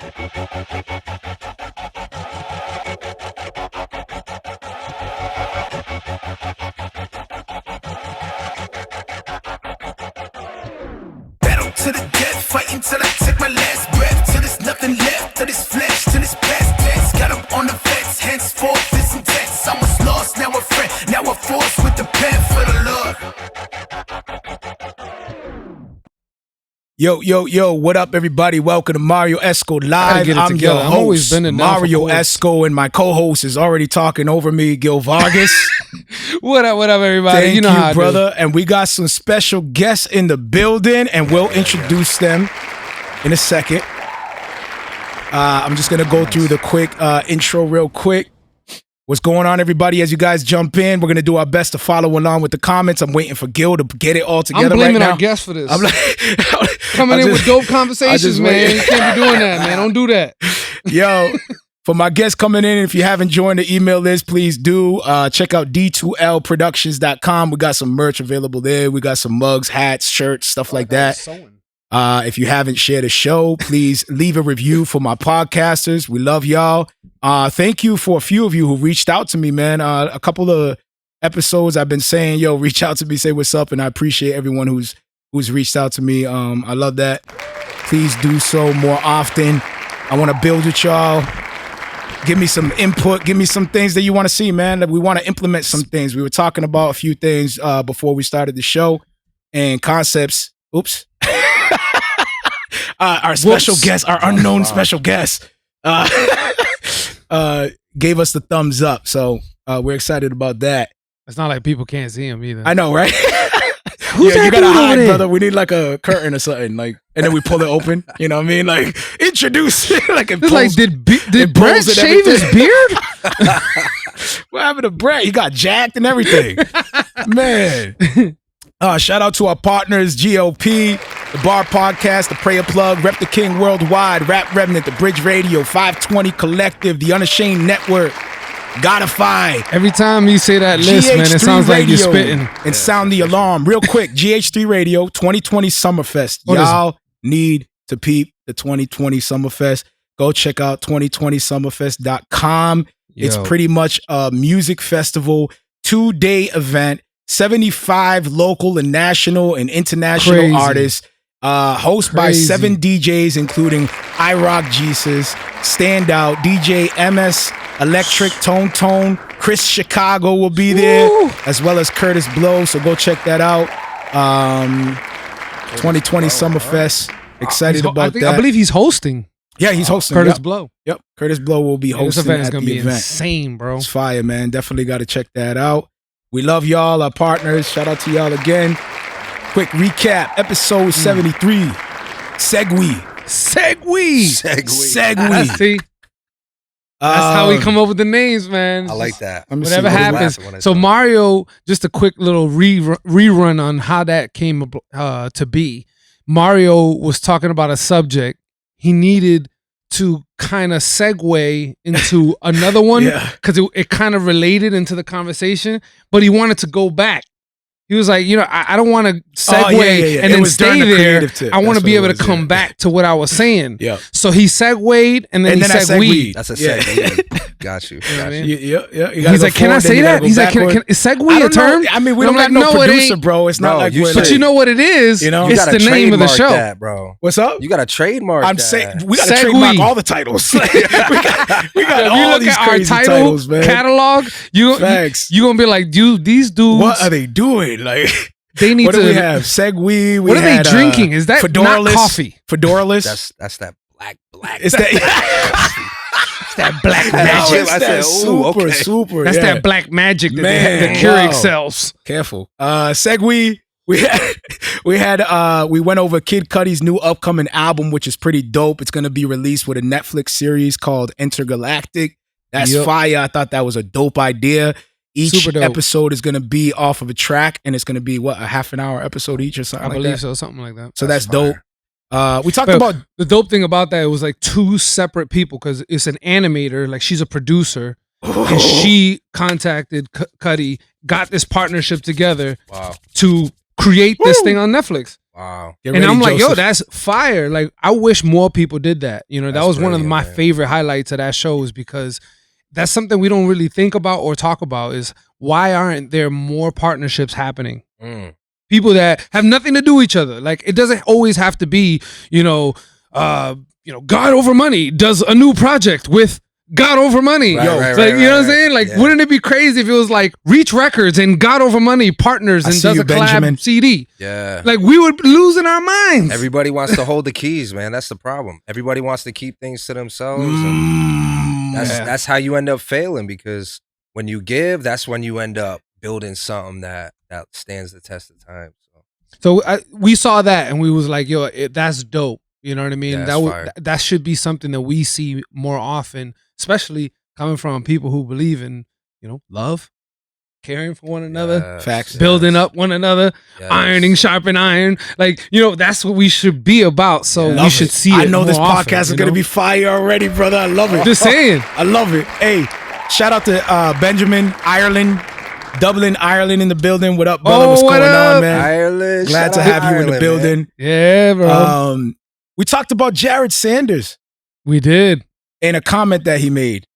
Battle to the death, fighting till I take my last breath, till there's nothing left of this flesh, till it's past tense. Got up on the fence, henceforth this intense. I was lost, now a friend, now a force with the pen for the Lord. Yo, what up, everybody? Welcome to Marrio Esco Live. I'm your host, always been Marrio Esco, and my co-host is already talking over me, Gil Vargas. What up, everybody? Thank you, how brother. And we got some special guests in the building, and we'll introduce them in a second. I'm just going to go through the quick intro real quick. What's going on, everybody? As you guys jump in, we're going to do our best to follow along with the comments. I'm waiting for Gil to get it all together. I'm blaming right now. Our guests for this. I'm like, coming in with dope conversations, man. You can't be doing that, man. Don't do that. Yo, for my guests coming in, if you haven't joined the email list, please do. Check out d2lproductions.com. We got some merch available there. We got some mugs, hats, shirts, stuff like that. If you haven't shared a show, please leave a review for my podcasters. We love y'all. Thank you for a few of you who reached out to me, man. A couple of episodes I've been saying, yo, reach out to me, say what's up, and I appreciate everyone who's reached out to me. I love that. Please do so more often. I want to build with y'all. Give me some input. Give me some things that you want to see, man. We want to implement some things. We were talking about a few things before we started the show, and Conceptz. Oops. Our special guest, our unknown special guest, gave us the thumbs up. So we're excited about that. It's not like people can't see him either. I know, right? Who's you gotta hide, brother. We need like a curtain or something, like, and then we pull it open. You know what I mean? Like, introduce like it pulls, like did Brett shave his beard? What happened to Brett? He got jacked and everything, man. Shout out to our partners, GOP, the Bar Podcast, the Prayer Plug, Rep the King Worldwide, Rap Remnant, the Bridge Radio, 520 Collective, the Unashamed Network, Godify. Every time you say that list, man, it sounds like you're spitting. And sound the alarm. Real quick, GH3 Radio, 2020 Summerfest. Y'all need to peep the 2020 Summerfest. Go check out 2020summerfest.com. It's pretty much a music festival, 2-day event. 75 local and national and international artists, hosted by 7 DJs, including iRock Jesus, Standout, DJ MS, Electric, Tone, Chris Chicago will be there, as well as Curtis Blow. So go check that out. 2020 Summerfest. Excited about that. I believe he's hosting. Yeah, he's hosting. Curtis Blow. Yep, Curtis Blow will be hosting. This event is going to be insane, bro. It's fire, man. Definitely got to check that out. We love y'all, our partners. Shout out to y'all again. Quick recap, episode 73. Segway. See? That's how we come up with the names, man. I like that. Whatever happens. So Marrio, just a quick little rerun on how that came to be. Marrio was talking about a subject. He needed to kind of segue into another one because it kind of related into the conversation, but he wanted to go back. He was like, I don't want to segue and then stay there. I want to be able to come back to what I was saying. Yeah. So he segued and then he segued. That's a segue. Got you. He's like, can I say that? He's like, is segue a term? I mean, we don't got no producer, bro. It's not like but you know what it is? It's the name of the show. That, bro. What's up? You got to trademark I'm saying we got to trademark all the titles. we got all these crazy titles, man. Catalog. You're going to be like, dude, these dudes. What are they doing? Like, they need what do we have? Segway. What are they drinking? Is that not coffee? Fedoralist. That's that black. It's that. It's that black magic. I said, super. That's that black magic that Keurig sells. Careful. Segway. We went over Kid Cudi's new upcoming album, which is pretty dope. It's going to be released with a Netflix series called Intergalactic. That's fire. I thought that was a dope idea. Each episode is going to be off of a track, and it's going to be, a half an hour episode each or something like that? I believe so, something like that. So that's dope. We talked about... The dope thing about that, it was like 2 separate people, because it's an animator, like she's a producer, and she contacted Cudi, got this partnership together to create this thing on Netflix. Wow. Get And ready, I'm like, yo, Joseph. that's fire. Like, I wish more people did that. You know, that That's was one of brilliant, my man. favorite highlights of that show is because that's something we don't really think about or talk about is why aren't there more partnerships happening? Mm. People that have nothing to do with each other. Like, it doesn't always have to be, God Over Money does a new project with God Over Money. Right, right, like, right, you know what I'm right. saying? Like, Yeah. wouldn't it be crazy if it was like Reach Records and God Over Money partners I and see does you, a collab Benjamin. CD? Yeah. Like, we would lose in our minds. Everybody wants to hold the keys, man. That's the problem. Everybody wants to keep things to themselves. And that's how you end up failing, because when you give, that's when you end up building something that stands the test of time. So we saw that and we was like, yo, that's dope. You know what I mean? Yeah, that that's fire. that should be something that we see more often, especially coming from people who believe in, love, caring for one another, Yes, Facts. building up one another, yes. ironing, sharpen iron. Like, that's what we should be about. So Love we it. should see I it know more this often, podcast is going to be fire already, brother. I love it. Just saying. I love it. Hey, shout out to Benjamin, Ireland, Dublin, Ireland in the building. What up, brother? Oh, What's what going up? on, man? Ireland. Glad Shout to out have you in the Ireland, building. man. Yeah, bro. We talked about Jared Sanders We did. in a comment that he made.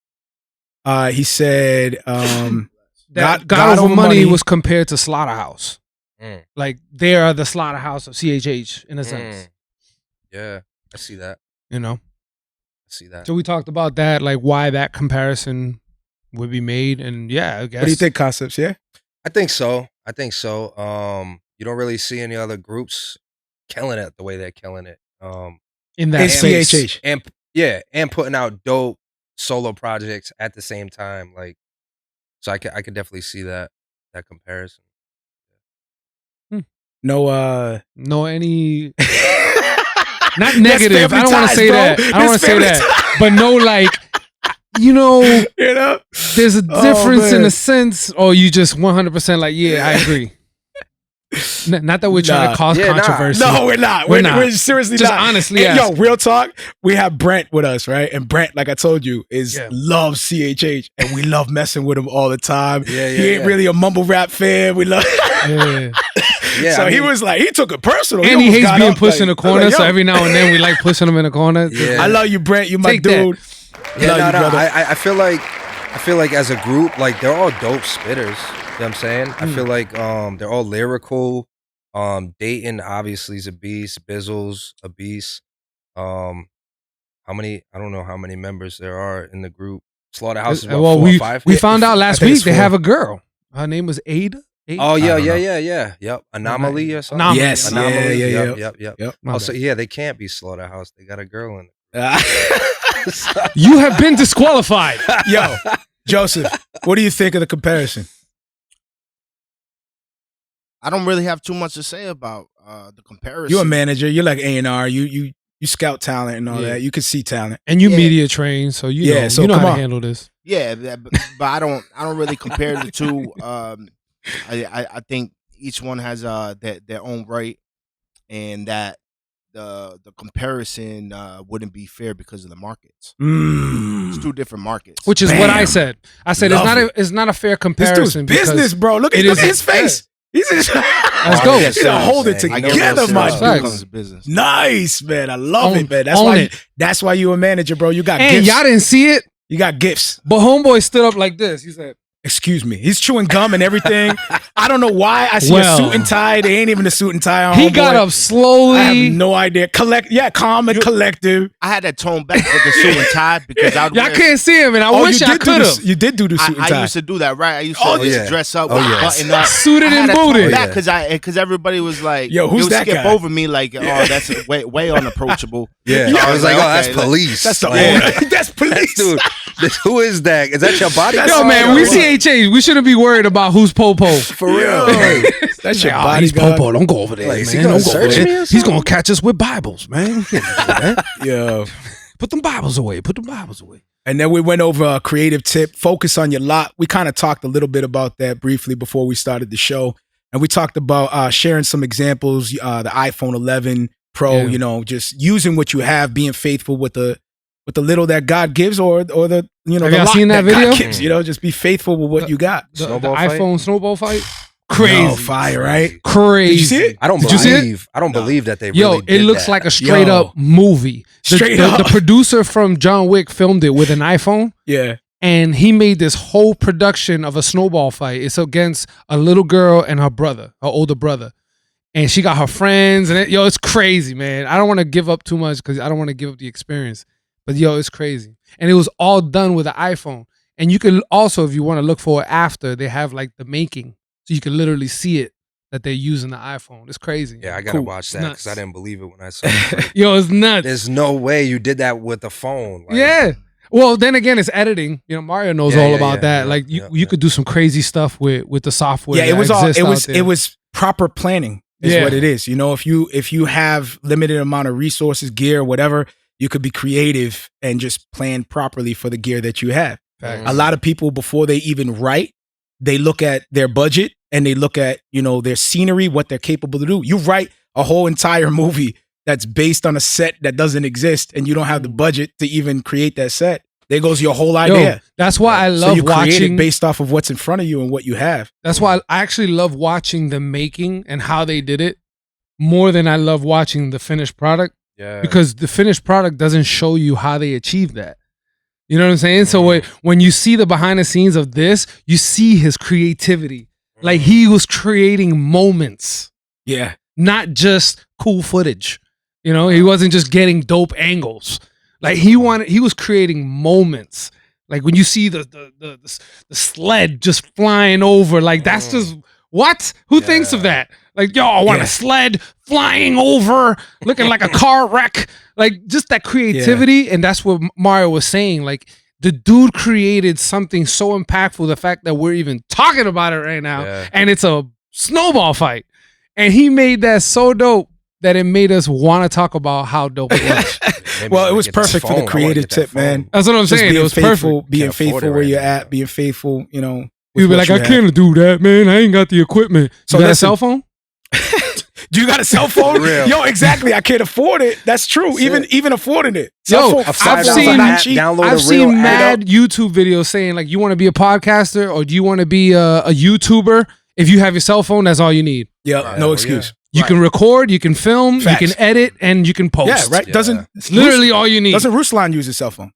He said, That God Over Money was compared to Slaughterhouse. Mm. Like, they are the Slaughterhouse of CHH in a sense. Yeah, I see that. I see that. So we talked about that, like why that comparison would be made, and yeah, I guess. What do you think, Conceptz? Yeah, I think so. You don't really see any other groups killing it the way they're killing it. In that It's space. CHH. And putting out dope solo projects at the same time. Like, so I could definitely see that comparison. no, any not negative. I don't want to say bro. that. I don't want to say That's that. But no, like, you know, there's a difference in man. a sense, or you just 100% like, yeah, I agree. Not that we're trying to cause controversy. No, we're not. We're seriously just not. honestly, And, yo, real talk. We have Brent with us, right? And Brent, like I told you, loves CHH, and we love messing with him all the time. He ain't really a mumble rap fan. We love. So he was like, he took it personal. And he hates being pushed in the like, corner. So every now and then we like pushing him in the corner. Yeah. I love you, Brent. You my Take dude. Yeah, no. I feel like as a group, like they're all dope spitters. You know what I'm saying? I feel like they're all lyrical. Dayton obviously is a beast. Bizzle's a beast. How many? I don't know how many members there are in the group. Slaughterhouse is what, 4 or 5? We found out last think week it's they 4. have a girl. Her name was Ada. Oh yeah. Yep. Anomaly or something. Anomaly. Yes. Anomaly. Yeah. Yep. Oh, so yeah, they can't be Slaughterhouse. They got a girl in it. You have been disqualified. Yo, Joseph, what do you think of the comparison? I don't really have too much to say about the comparison. You're a manager. You're like A&R. You scout talent and all Yeah. that. You can see talent. And you media trained, so you know, so you know come how on. to handle this. Yeah, but I don't really compare the two. I think each one has their own right, and that the comparison wouldn't be fair because of the markets. It's two different markets. Which is what I Bam. said. I said Love it's not a fair This comparison. dude's business, bro. Look at his face. He's just Let's go. He's gonna hold it I get together, real my serious dude. when it comes to business. Nice, man. I love Own- it, man. own That's why you a manager, bro. You got And gifts. y'all didn't see it, You got gifts. but homeboy stood up like this. He said, Excuse me. He's chewing gum and everything. I don't know why. I see Well. a suit and tie. They ain't even a suit and tie on he homeboy. got up slowly. I have no idea. Calm and collective. I had that tone back with the suit and tie because I Y'all can't see him, and I wish I could have. You did do the suit and I tie. used to do that, right? I used to Oh, just yeah. dress up, Oh, with yeah. button up, Suited I had and to tone booted. back Yeah. because everybody was like, Yo, who's they would that skip guy? over me like, oh, that's way unapproachable. Yeah. So I was like, oh, okay, that's police. That's the Like, owner. That's police. dude. Who is that? Is that your body? That's Yo, man, we Yo. CHH. We shouldn't be worried about who's Popo. For real. Yo, that's your Like, he's bodyguard. Popo. Don't go over there, Like, is he man. gonna Don't go search over me there. or He's something? gonna catch us with Bibles, man. You can't do that. Yo. Put them Bibles away. Put them Bibles away. And then we went over a creative tip, focus on your lot. We kind of talked a little bit about that briefly before we started the show. And we talked about sharing some examples, the iPhone 11 Pro, Yeah. just using what you have, being faithful with the little that God gives or the, Have the y'all lot seen that God video? gives, just be faithful with what you got. The Snowball fight? iPhone snowball fight. Crazy. Yo, fire, right? Crazy. Did you see it? I don't Did you see it? believe. I don't believe that they Yo, really did it looks that. like a straight Yo. up movie. Straight the up. producer from John Wick filmed it with an iPhone. Yeah. And he made this whole production of a snowball fight. It's against a little girl and her brother, her older brother. And she got her friends. And it's crazy, man. I don't want to give up too much because I don't want to give up the experience. But yo, it's crazy. And it was all done with an iPhone. And you can also, if you want to look for it after, they have like the making. So you can literally see it that they're using the iPhone. It's crazy. Yeah, I gotta Cool. watch It's that because nuts. I didn't believe it when I saw it. Like, Yo, it's nuts. there's no way you did that with a phone. Like, Yeah. Well, then again, it's editing. You know, Mario knows Yeah, all yeah, about yeah, that. yeah, like yeah, you could do some crazy stuff with the software. Yeah, it that was all exists out there. it was proper planning is Yeah. what it is. You know, if you have limited amount of resources, gear, whatever, you could be creative and just plan properly for the gear that you have. Facts. A lot of people, before they even write, they look at their budget and they look at, their scenery, what they're capable to do. You write a whole entire movie that's based on a set that doesn't exist and you don't have the budget to even create that set. There goes your whole idea. Yo, that's why I So love you create watching. it based off of what's in front of you and what you have. That's why I actually love watching the making and how they did it more than I love watching the finished product, Yeah. because the finished product doesn't show you how they achieved that. You know what I'm saying? So when you see the behind the scenes of this, you see his creativity. Like he was creating moments, Yeah. not just cool footage. He wasn't just getting dope angles. Like he was creating moments. Like when you see the sled just flying over, like that's just what? Who thinks of that? Like, yo, I want a sled flying over, looking like a car wreck. Like just that creativity, and that's what Mario was saying. Like the dude created something so impactful. The fact that we're even talking about it right now, and it's a snowball fight, and he made that so dope that it made us want to talk about how dope it was. Well, it was perfect for the creative tip, man. That's what I'm Just saying. It was faithful, perfect. being Can't afford faithful it where right you're now. at, being faithful, with You'd be what like, you I have. can't do that, man. I ain't got the equipment. So You got a listen. cell phone? Do you got a cell phone? For real. Yo, exactly. I can't afford it. That's true. Even affording it. Yo, Cell phone, I've iPhones seen- are not cheap. download I've a real seen app. mad YouTube videos saying like, you want to be a podcaster or do you want to be a YouTuber? If you have your cell phone, that's all you need. Yeah, Right. no Well, excuse. You can record, you can film, Facts. you can edit, and you can post. Yeah, right. Yeah. Doesn't It's literally all you need. Doesn't Ruslan use his cell phone?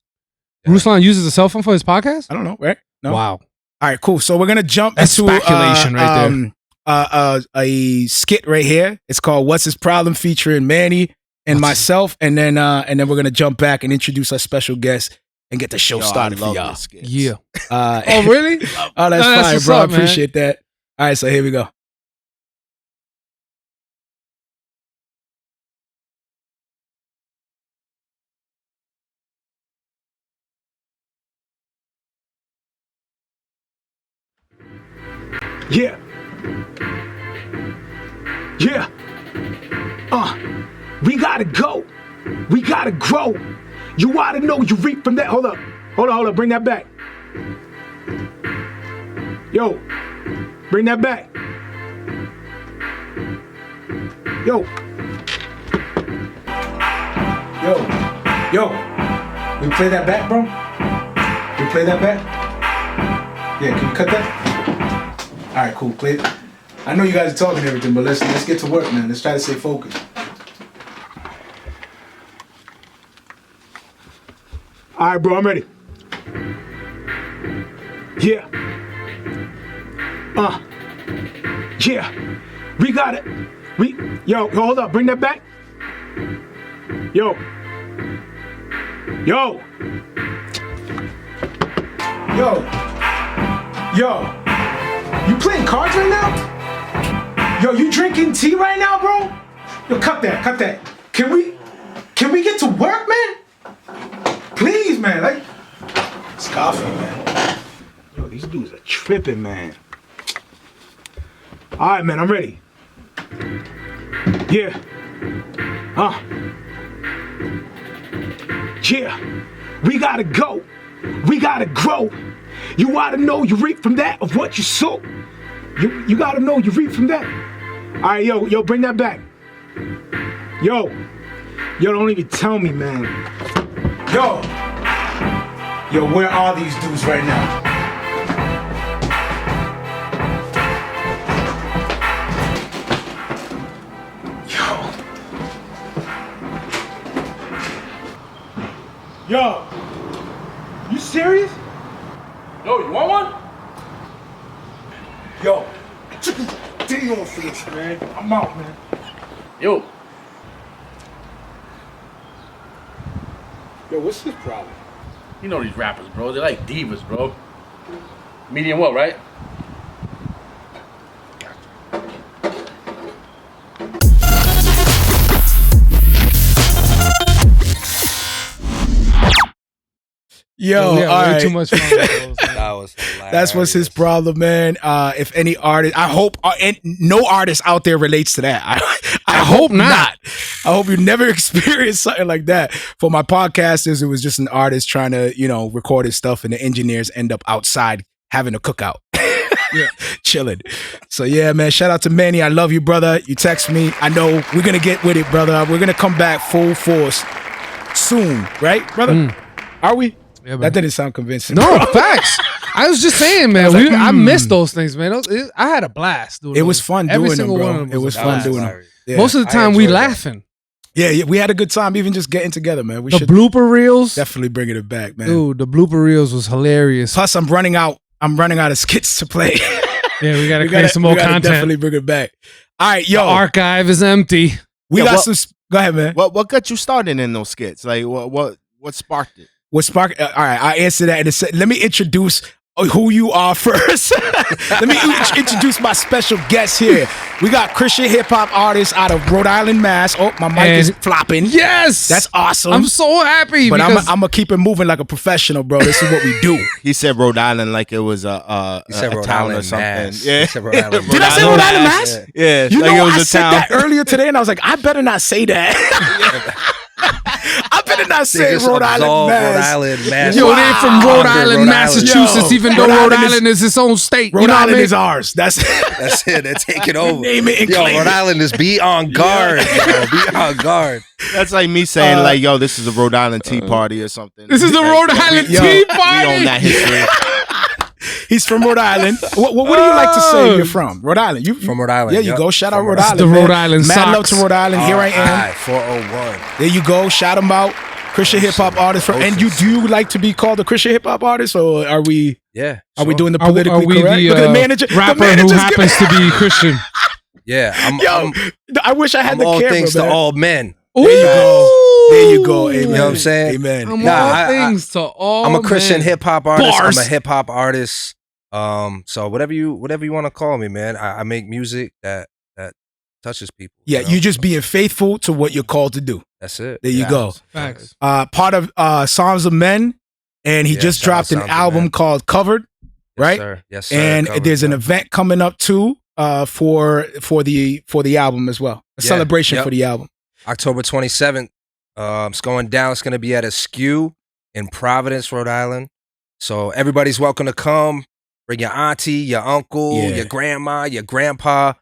Ruslan uses a cell phone for his podcast? I don't know. Right? No. Wow. All right, cool. So we're gonna jump That's into speculation right there. a skit right here. It's called "What's His Problem," featuring Manny and myself, and then we're gonna jump back and introduce our special guest and get the show started for y'all. Yeah. Oh, Oh, really? that's No, that's fine, what's bro. up, I man. appreciate that. All right, so here we go. Yeah. Yeah. We gotta go. We gotta grow. You oughta know you reap from that. Hold up. Bring that back. Yo. Bring that back. Yo. We play that back, bro? We play that back? Yeah, can you cut that? All right, cool. Play it. I know you guys are talking and everything, but let's get to work, man. Let's try to stay focused. All right, bro, I'm ready. Yeah. Yeah. We got it. Yo, hold up. Bring that back. Yo. You playing cards right now? Yo, you drinking tea right now, bro? Yo, cut that. Can we get to work, man? Please, man. Like, it's coffee, man. Yo, these dudes are tripping, man. All right, man, I'm ready. Yeah. Yeah. We gotta go. We gotta grow. You oughta know you reap from that of what you sow. You gotta know you reap from that. All right, yo, bring that back. Yo, don't even tell me, man. Yo, where are these dudes right now? Yo, you serious? Yo, you want one? Yo, chicken deal for this, man. I'm out, man. Yo. Yo, what's his problem? You know these rappers, bro. They're like divas, bro. Medium well, right? Yo, Oh, yeah, all way right. too much fun with those, man. That was hilarious. That's what's his problem, man. If any artist, I hope, and no artist out there relates to that. I hope not. I hope you never experience something like that. For my podcasters, it was just an artist trying to, record his stuff, and the engineers end up outside having a cookout. Yeah. Chilling. So yeah, man, shout out to Manny. I love you, brother. You text me. I know we're gonna get with it, brother. We're gonna come back full force soon, right, brother? Are we? Yeah, man. That didn't sound convincing. No, facts. I was just saying, man. I missed those things, man. I had a blast doing It was those. fun Every doing them, single one bro. of them It was a fun blast. doing them. Yeah. Most of the I time, we enjoyed that. laughing. Yeah, we had a good time even just getting together, man. We The should blooper reels, definitely bringing it back, man. dude. The blooper reels was hilarious. Plus, I'm running out of skits to play. Yeah, we gotta create some more content. Definitely bring it back. All right, The yo, archive is empty. we Yeah, got well- some. Go ahead, man. What got you started in those skits? Like what sparked it? What spark? All right, I answer that in a second. Let me introduce who you are first. Let me introduce my special guest here. We got Christian hip hop artist out of Rhode Island, Mass. Oh, my mic is flopping. Yes, That's awesome. I'm so happy. But I'm because gonna keep it moving like a professional, bro. This is what we do. He said Rhode Island like it was He said a Rhode town or Island, something. Mass. Yeah. He said Rhode Island, Did I say Rhode Island, Mass? Yeah, You like know, it was I a said town. that earlier today, and I was like, I better not say that. I better not They say just Rhode Island, absolved Mass. Rhode Island, Mass. Yo, they from Rhode Under Island, Rhode Massachusetts, Yo, even though Rhode Rhode Island Island is its own state. Rhode you know Island what I mean? is ours. That's That's it. They're taking over. Name it and Yo, claim Rhode it. Island is be on guard. Yo, be on guard. That's like me saying like, yo, this is a Rhode Island Tea Party or something. This is the Like, Rhode we- Island yo, Tea we Party. We own that history. He's from Rhode Island. What do you like to say you're from? Rhode Island. You From Rhode Island, Yeah, you yep. go. Shout out From Rhode Rhode Island. The man. Rhode Island Mad love socks. to Rhode Island. Here I am. Alright, 401. There you go. Shout him out. Christian hip hop artist. And do you like to be called a Christian hip hop artist, or are we? Yeah. Are we sure. doing the Are politically we correct? the Look at the manager. The rapper who manager's happens to be Christian? Yeah. Yo, I wish I had I'm the all camera, things man. to all men. There you go. There you go. Amen. You know what I'm saying? Amen. I'm Nah, all I- things to all. I'm a Christian men. hip hop artist. Bars. I'm a hip hop artist. So whatever you want to call me, man. I make music that touches people. Yeah, know? you just being faithful to what you're called to do. That's it. There you go. Facts. Part of Songs of Men, and he Yeah, just shout out dropped an Songs of album Men. called Covered, right? Yes, sir. Yes, sir. And Covered, there's an yeah. event coming up too for the album as well. A Yeah, celebration yep. for the album. October 27th. It's going down. It's going to be at a SKU in Providence, Rhode Island. So everybody's welcome to come. Bring your auntie, your uncle, Yeah. your grandma, your grandpa.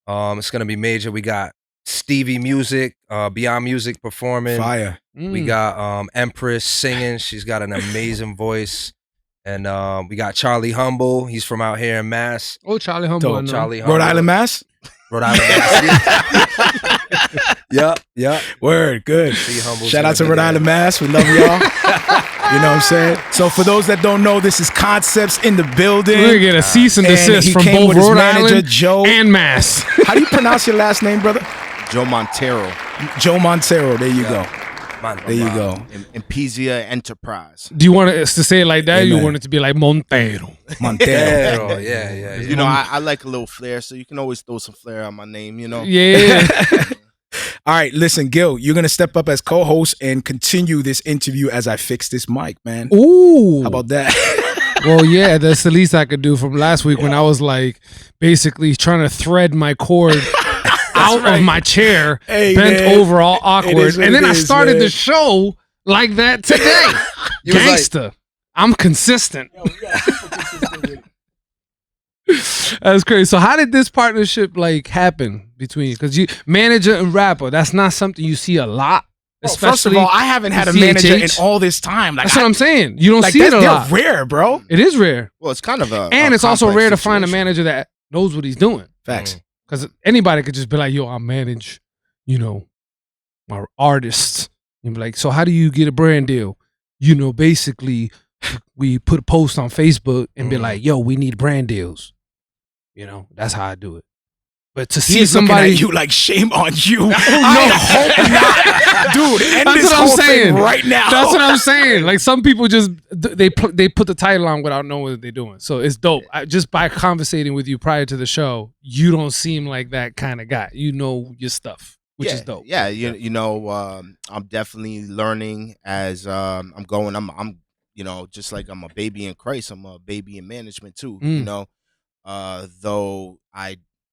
It's going to be major. We got Stevie Music, Beyond Music performing. Fire. We got Empress singing. She's got an amazing voice. And we got Charlie Humble. He's from out here in Mass. Oh, Charlie Humble. I Dope. know. Charlie Humble. Rhode Island, Mass. Rhode Island, Mass. Yep. Word, good. See Humble's Shout out to gonna be Rhode there. Island, Mass. We love y'all. You know what I'm saying? So for those that don't know, this is Conceptz in the building. We're gonna get a cease and And desist he from came both with his Rhode manager, Island Joe. and Mass. How do you pronounce your last name, brother? Joe Monteiro, Joe Monteiro. There you go. Man, There you go. Impezia Enterprise. Do you want us to say it like that? Or you Amen. want it to be like Monteiro? Monteiro. Yeah. You know, I like a little flair, so you can always throw some flair on my name. You know. Yeah. All right, listen, Gil, you're going to step up as co-host and continue this interview as I fix this mic, man. Ooh. How about that? Well, yeah, that's the least I could do from last week when I was like basically trying to thread my cord out of my chair, Hey, bent man. over all awkward. is what And then it I is, started man. the show like that today. You was like- Gangsta. I'm consistent. That's crazy. So how did this partnership like happen between, because you manager and rapper, that's not something you see a lot. Well, Especially first of all, I haven't had a CHH. manager in all this time. Like, that's what I'm saying. You don't like see it a they're lot. rare, bro. It is rare. Well, it's kind of a And it's also complex rare to find a situation. manager that knows what he's doing. Facts. Because anybody could just be like, yo, I manage, my artists. And be like, so how do you get a brand deal? basically we put a post on Facebook and be like, yo, we need brand deals. That's how I do it. But to see somebody, looking at you like, shame on you. no, I hope not, dude. End that's this what I'm whole saying thing right now. That's what I'm saying. Like, some people just they put the title on without knowing what they're doing. So it's dope. Just by conversating with you prior to the show, you don't seem like that kind of guy. You know your stuff, which is dope. Yeah, I'm definitely learning as I'm going. I'm just like I'm a baby in Christ. I'm a baby in management too. Though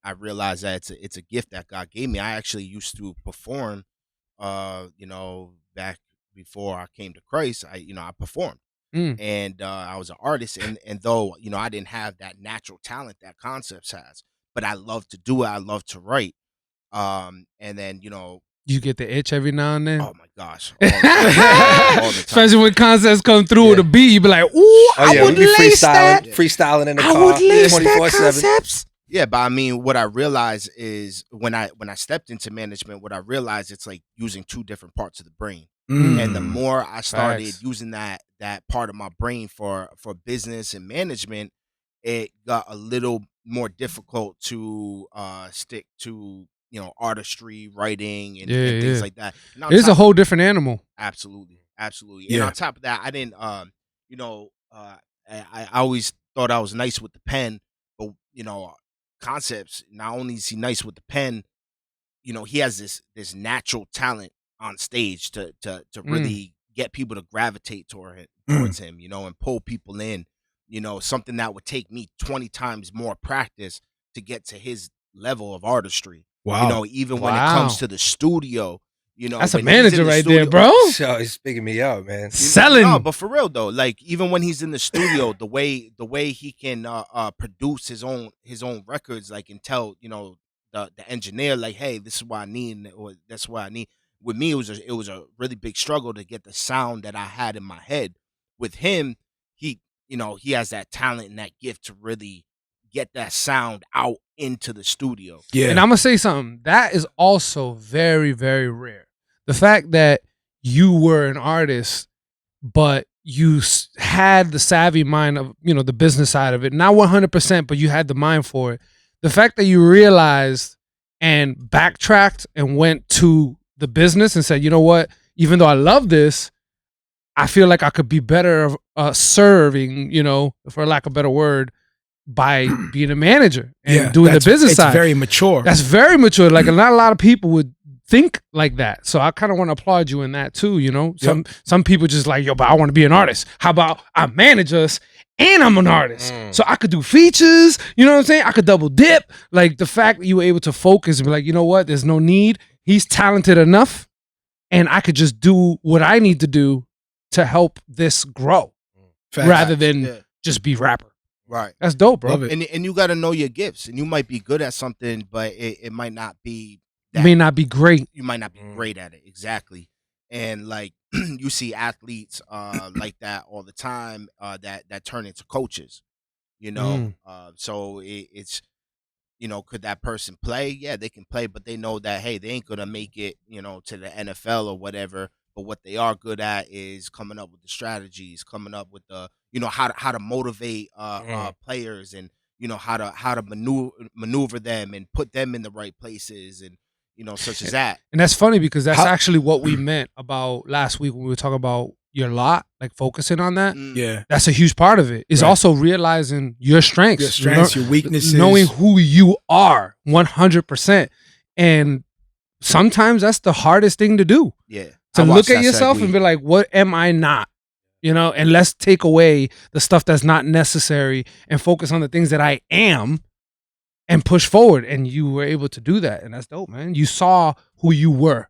I realize that it's a gift that God gave me. I actually used to perform, back before I came to Christ. I performed, and I was an artist. And though I didn't have that natural talent that Conceptz has, but I love to do it. I love to write. And then you get the itch every now and then. Oh my gosh, all the time. Especially when Conceptz come through with a beat, you be like, "Ooh, I would lace that." Freestyling in the car. I would lace that, Conceptz. Yeah, but I mean, what I realized is when I stepped into management, what I realized it's like using two different parts of the brain. And the more I started using that part of my brain for business and management, it got a little more difficult to stick to artistry, writing, and things like that. It's a whole different animal. Absolutely. And on top of that, I didn't I always thought I was nice with the pen, but Conceptz, not only is he nice with the pen, he has this natural talent on stage to really get people to gravitate towards him, and pull people in, something that would take me 20 times more practice to get to his level of artistry. Wow. Even when it comes to the studio, that's a manager right there, bro. So he's picking me up, man. Selling. No, but for real though, like even when he's in the studio, the way he can produce his own records, like, and tell the engineer, like, hey, this is what I need, or that's what I need. With me, it was a really big struggle to get the sound that I had in my head. With him, he has that talent and that gift to really get that sound out into the studio. Yeah. And I'm gonna say something that is also very, very rare. The fact that you were an artist, but you had the savvy mind of, the business side of it, not 100%, but you had the mind for it. The fact that you realized and backtracked and went to the business and said, you know what, even though I love this, I feel like I could be better serving, for lack of a better word, by being a manager and doing the business side. It's very mature. That's very mature. Like, not a lot of people would think like that. So I kind of want to applaud you in that too, Some people just like, yo, but I want to be an artist. How about I manage us and I'm an artist? So I could do features, you know what I'm saying? I could double dip. Like, the fact that you were able to focus and be like, you know what? There's no need. He's talented enough and I could just do what I need to do to help this grow rather than just be rapper. Right. That's dope, bro. And you got to know your gifts, and you might be good at something, but it might not be that. It may not be great. You might not be great at it. Exactly. And like you see athletes like that all the time that turn into coaches, so it's could that person play? Yeah, they can play, but they know that, hey, they ain't gonna make it, to the NFL or whatever. But what they are good at is coming up with the strategies, coming up with the, how to motivate players, and how to maneuver them and put them in the right places, and such as that. And that's funny because that's actually what we meant about last week when we were talking about your lot, like focusing on that. Yeah, that's a huge part of it. Is also realizing your strengths, your weaknesses, knowing who you are 100%. And sometimes that's the hardest thing to do. Yeah. To look at yourself and be like, what am I not? And let's take away the stuff that's not necessary and focus on the things that I am and push forward. And you were able to do that. And that's dope, man. You saw who you were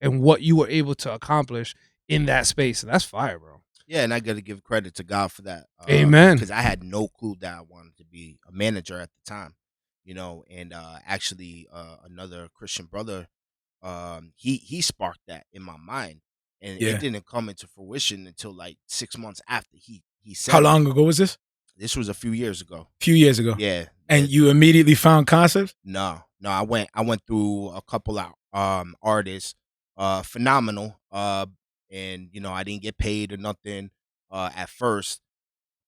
and what you were able to accomplish in that space. And that's fire, bro. Yeah, and I got to give credit to God for that. Amen. Because I had no clue that I wanted to be a manager at the time, and actually another Christian brother, he sparked that in my mind, and it didn't come into fruition until like 6 months after he said. How long ago was this? This was a few years ago. Yeah. And you immediately found Conceptz? No, I went through a couple of artists, phenomenal, and I didn't get paid or nothing at first,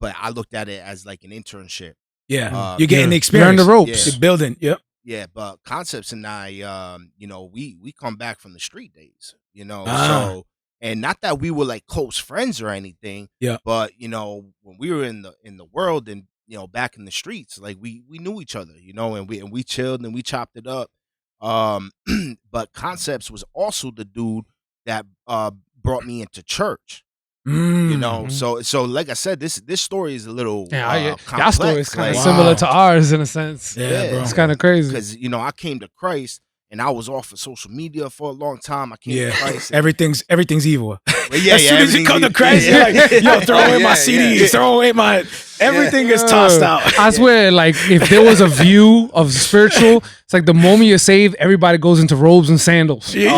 but I looked at it as like an internship. Yeah, you're getting the experience. Learn the ropes. You're building. Yep. Yeah, but Conceptz and I, we come back from the street days, Ah. so, and not that we were like close friends or anything. Yeah. But when we were in the world and back in the streets, like we knew each other, and we chilled and we chopped it up. But Conceptz was also the dude that brought me into church. So like I said, this story is a little complex. That story is kind of Wow. similar to ours in a sense. Yeah, bro. It's kind of crazy. Because I came to Christ and I was off of social media for a long time. I came to Christ. And, everything's evil. yeah, As soon as you come to Christ, you're like, yo, throw away my CDs, throw away my everything is tossed out. I swear, like if there was a view of spiritual, it's like the moment you're saved, everybody goes into robes and sandals. Yo,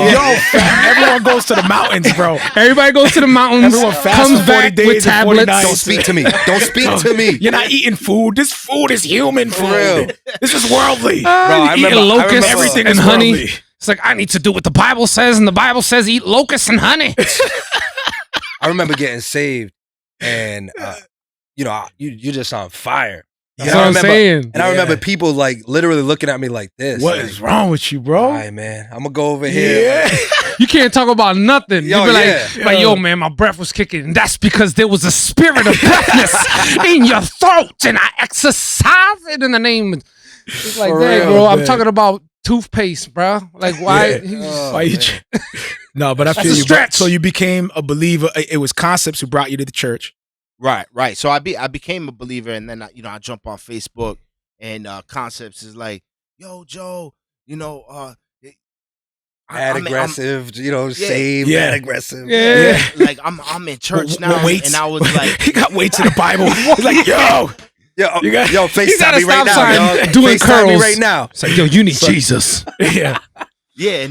everyone goes to the mountains, bro. Everybody goes to the mountains. Everyone fasts comes for 40 back days with and 40 tablets. nights. Don't speak to me. Don't speak to me. You're not eating food. This food is human food. real. This is worldly. I Eating remember- locusts Everything and is honey. worldly. It's like I need to do what the Bible says, and the Bible says eat locusts and honey. I remember getting saved, and you're just on fire. That's And what I I'm remember- saying. And I remember people like literally looking at me like this. What like, is wrong with you, bro? All right, man. I'm gonna go over here. Yeah. You can't talk about nothing. Yo, You be yeah. like, yo, man, my breath was kicking. And that's because there was a spirit of deafness in your throat, and I exercise it in the name. It's like For that, real, bro. I'm man. talking about toothpaste, bro. Like, why? Oh, Why you? man. No, but I That's feel a you. stretch. So you became a believer. It was Conceptz who brought you to the church. Right. So I became a believer, and then I jump on Facebook, and Conceptz is like, "Yo, Joe, Mad aggressive, saved, Yeah. mad aggressive. Yeah. like I'm in church now," and I was like, he got weights in the Bible. He's like, yo, Yo, You got- yo, You got FaceTime a me right stop now, sign yo. doing FaceTime me curls. right now. It's like, yo, you need Jesus. yeah, "Yeah,"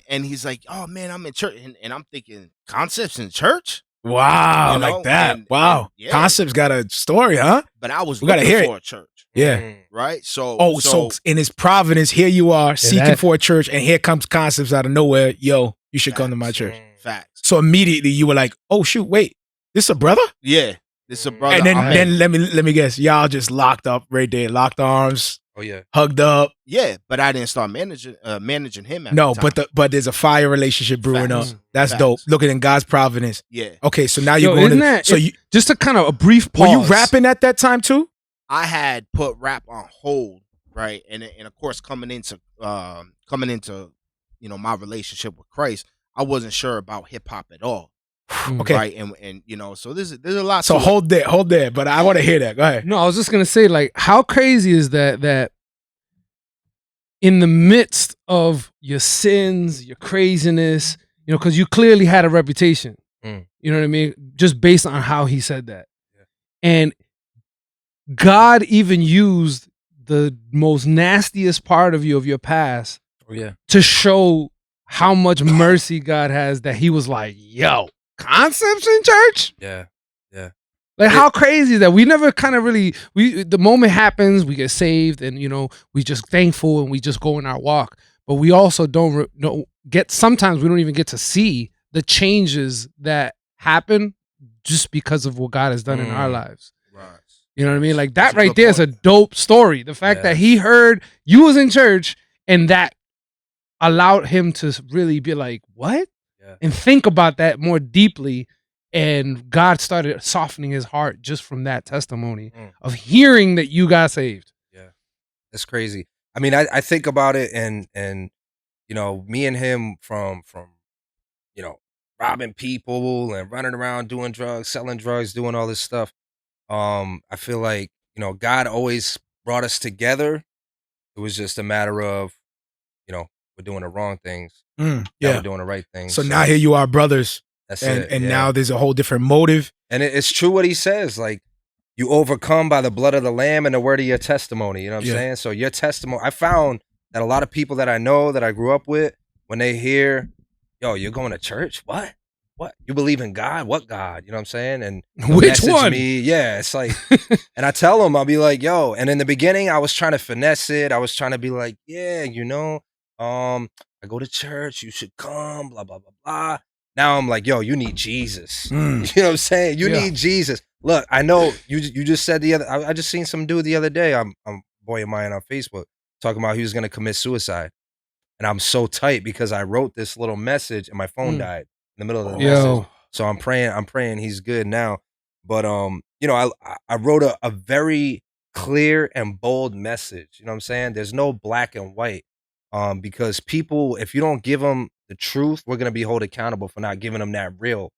and he's like, "Oh man, I'm in church," and I'm thinking, "Conceptz in church?" wow, You know, like that. and- Wow, and, yeah. Concept's got a story, huh? But I was We gotta looking hear for a church, Yeah. Mm. right? So, Oh, so in his providence, here you are seeking that- for a church, and here comes Concept's out of nowhere. Yo, you should come to my church. facts. So immediately you were like, oh shoot, wait, this a brother? Yeah, this is a brother. And I'm in. then let me guess, y'all just locked up right there, locked arms, Oh yeah. hugged up. Yeah, but I didn't start managing him. At No, the time. but there's a fire relationship brewing Facts. up. That's Facts. dope. Looking in God's providence. Yeah, Okay, so now Yo, you're going isn't to. that- So it- you Just a kind of a brief were pause. you rapping at that time too? I had put rap on hold, right, and of course coming into my relationship with Christ, I wasn't sure about hip hop at all, Okay. right, and so there's a lot. So to it. hold there. But I want to hear that. Go ahead. No, I was just gonna say, like, how crazy is that in the midst of your sins, your craziness, because you clearly had a reputation. Mm. You know what I mean? Just based on how he said that. And God even used the most nastiest part of you, of your past, Oh yeah. to show how much mercy God has, that he was like, yo, Conceptz in church? Yeah. Like, how crazy is that? We never kind of really, the moment happens, we get saved, and we just thankful and we just go in our walk. But we also don't sometimes we don't even get to see the changes that happen just because of what God has done in our lives. Right. You know what I mean? Like, That's that a right good there is a point. dope story. The fact that he heard you was in church, and that allowed him to really be like, what? Yeah. And think about that more deeply. And God started softening his heart just from that testimony of hearing that you got saved. Yeah. That's crazy. I mean, I think about it, and me and him from robbing people and running around doing drugs, selling drugs, doing all this stuff. I feel like, God always brought us together. It was just a matter of, we're doing the wrong things. Now Yeah. we're doing the right things. So now here you are, brothers, that's and it. and yeah. now there's a whole different motive. And it's true what he says. Like, you overcome by the blood of the lamb and the word of your testimony. You know what I'm Yeah. saying? So your testimony, I found that a lot of people that I know, that I grew up with, when they hear, yo, you're going to church? What? You believe in God? What God? You know what I'm saying? And they'll Which message one? me. Yeah, it's like, and I tell them, I'll be like, yo, and in the beginning, I was trying to finesse it. I was trying to be like, yeah, I go to church. You should come, blah, blah, blah, blah. Now I'm like, yo, you need Jesus. You know what I'm saying? You need Jesus. Look, I know you just said I just seen some dude the other day. I'm boy of mine on Facebook talking about he was gonna commit suicide. And I'm so tight because I wrote this little message and my phone died in the middle of the message. So I'm praying he's good now. But you know, I wrote a very clear and bold message. You know what I'm saying? There's no black and white. Because people, if you don't give them the truth, we're gonna be held accountable for not giving them that real.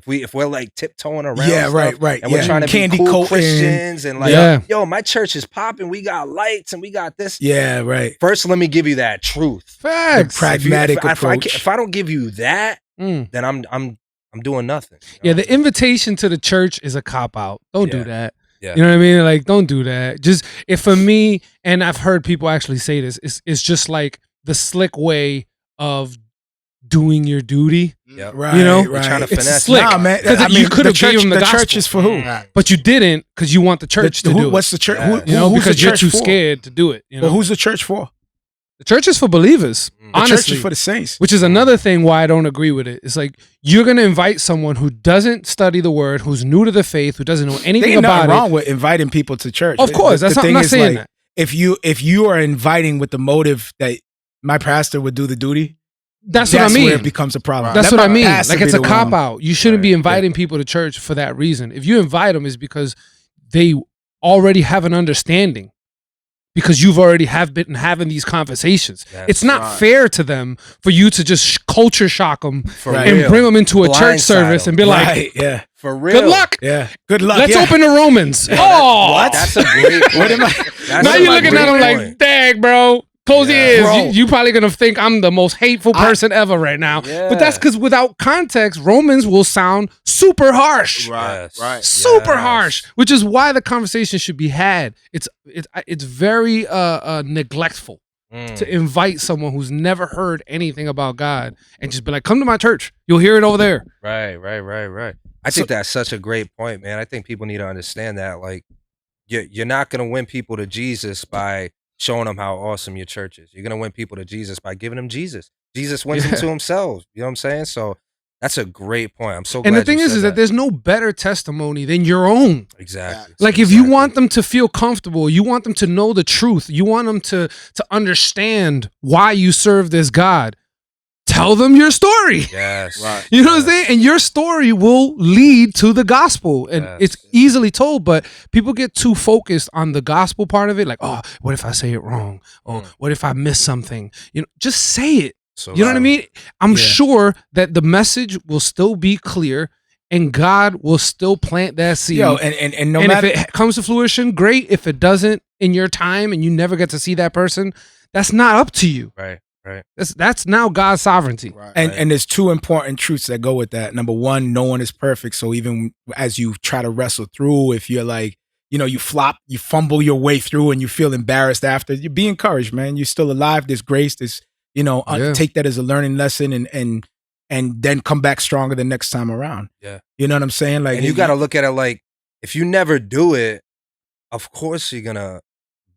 If we're like tiptoeing around, right, and we're trying to candy be cool coating. Christians and like, yo, my church is popping, we got lights and we got this. Yeah, right. First, let me give you that truth. Facts. The pragmatic approach. If I don't give you that, then I'm doing nothing. You know? Yeah, the invitation to the church is a cop out. Don't do that. Yeah. You know what I mean? Like, don't do that. Just if for me, and I've heard people actually say this, it's just like the slick way of doing your duty. Yep. Right, you know, We're trying to it's finesse. slick. Nah, man. Because you could have given them the gospel. church is for who? But you didn't because you want the church to do it. What's the church? Yeah. You know, who's because the you're church too for? scared to do it. You know? Well, who's the church for? The church is for believers. The Honestly, church is for the saints. which is another thing why I don't agree with it. It's like you're going to invite someone who doesn't study the word, who's new to the faith, who doesn't know anything There ain't about nothing it. wrong with inviting people to church. Of course, I'm thing not is, saying like, that. If you are inviting with the motive that my pastor would do the duty, That's what I where mean. it becomes a problem. That's Let what I my mean. pastor Like it's be a the cop one. out. You shouldn't be inviting people to church for that reason. If you invite them, it's because they already have an understanding. Because you've already been having these conversations. It's not fair to them for you to just culture shock them and real. bring them into a Blindside church service and be like, Right, yeah. For real. good luck. Yeah. Good luck. Let's yeah. open the Romans. Oh, What? That's a great point. What am I? That's now a you're looking great at them like, point. dang, bro. Close your ears. Bro. You probably going to think I'm the most hateful person ever right now. Yeah. But that's because without context, Romans will sound super harsh. Right, Yes. right. Super Yes. harsh, which is why the conversation should be had. It's very neglectful to invite someone who's never heard anything about God and just be like, come to my church. You'll hear it over there. Right. I think that's such a great point, man. I think people need to understand that. Like, you're not going to win people to Jesus by showing them how awesome your church is. You're going to win people to Jesus by giving them Jesus. Jesus wins them to himself. You know what I'm saying? So that's a great point. I'm so glad. And the thing you is said that there's no better testimony than your own. Exactly. Like if you want them to feel comfortable, you want them to know the truth, you want them to understand why you serve this God, tell them your story. Yes. Right. You know what I'm saying? And your story will lead to the gospel. And it's easily told, but people get too focused on the gospel part of it. Like, oh, what if I say it wrong? Oh, what if I miss something? You know, just say it. So You know what I mean? I'm sure that the message will still be clear and God will still plant that seed. Yo, and no and matter if it comes to fruition, great. If it doesn't in your time and you never get to see that person, that's not up to you. Right. That's now God's sovereignty. Right. and there's two important truths that go with that. Number one, no one is perfect. So even as you try to wrestle through, if you're like, you know, you flop, you fumble your way through and you feel embarrassed after, you be encouraged, man. You're still alive. There's grace. There's, you know, take that as a learning lesson and then come back stronger the next time around. Yeah. You know what I'm saying? Like, And you got to look at it like, if you never do it, of course you're going to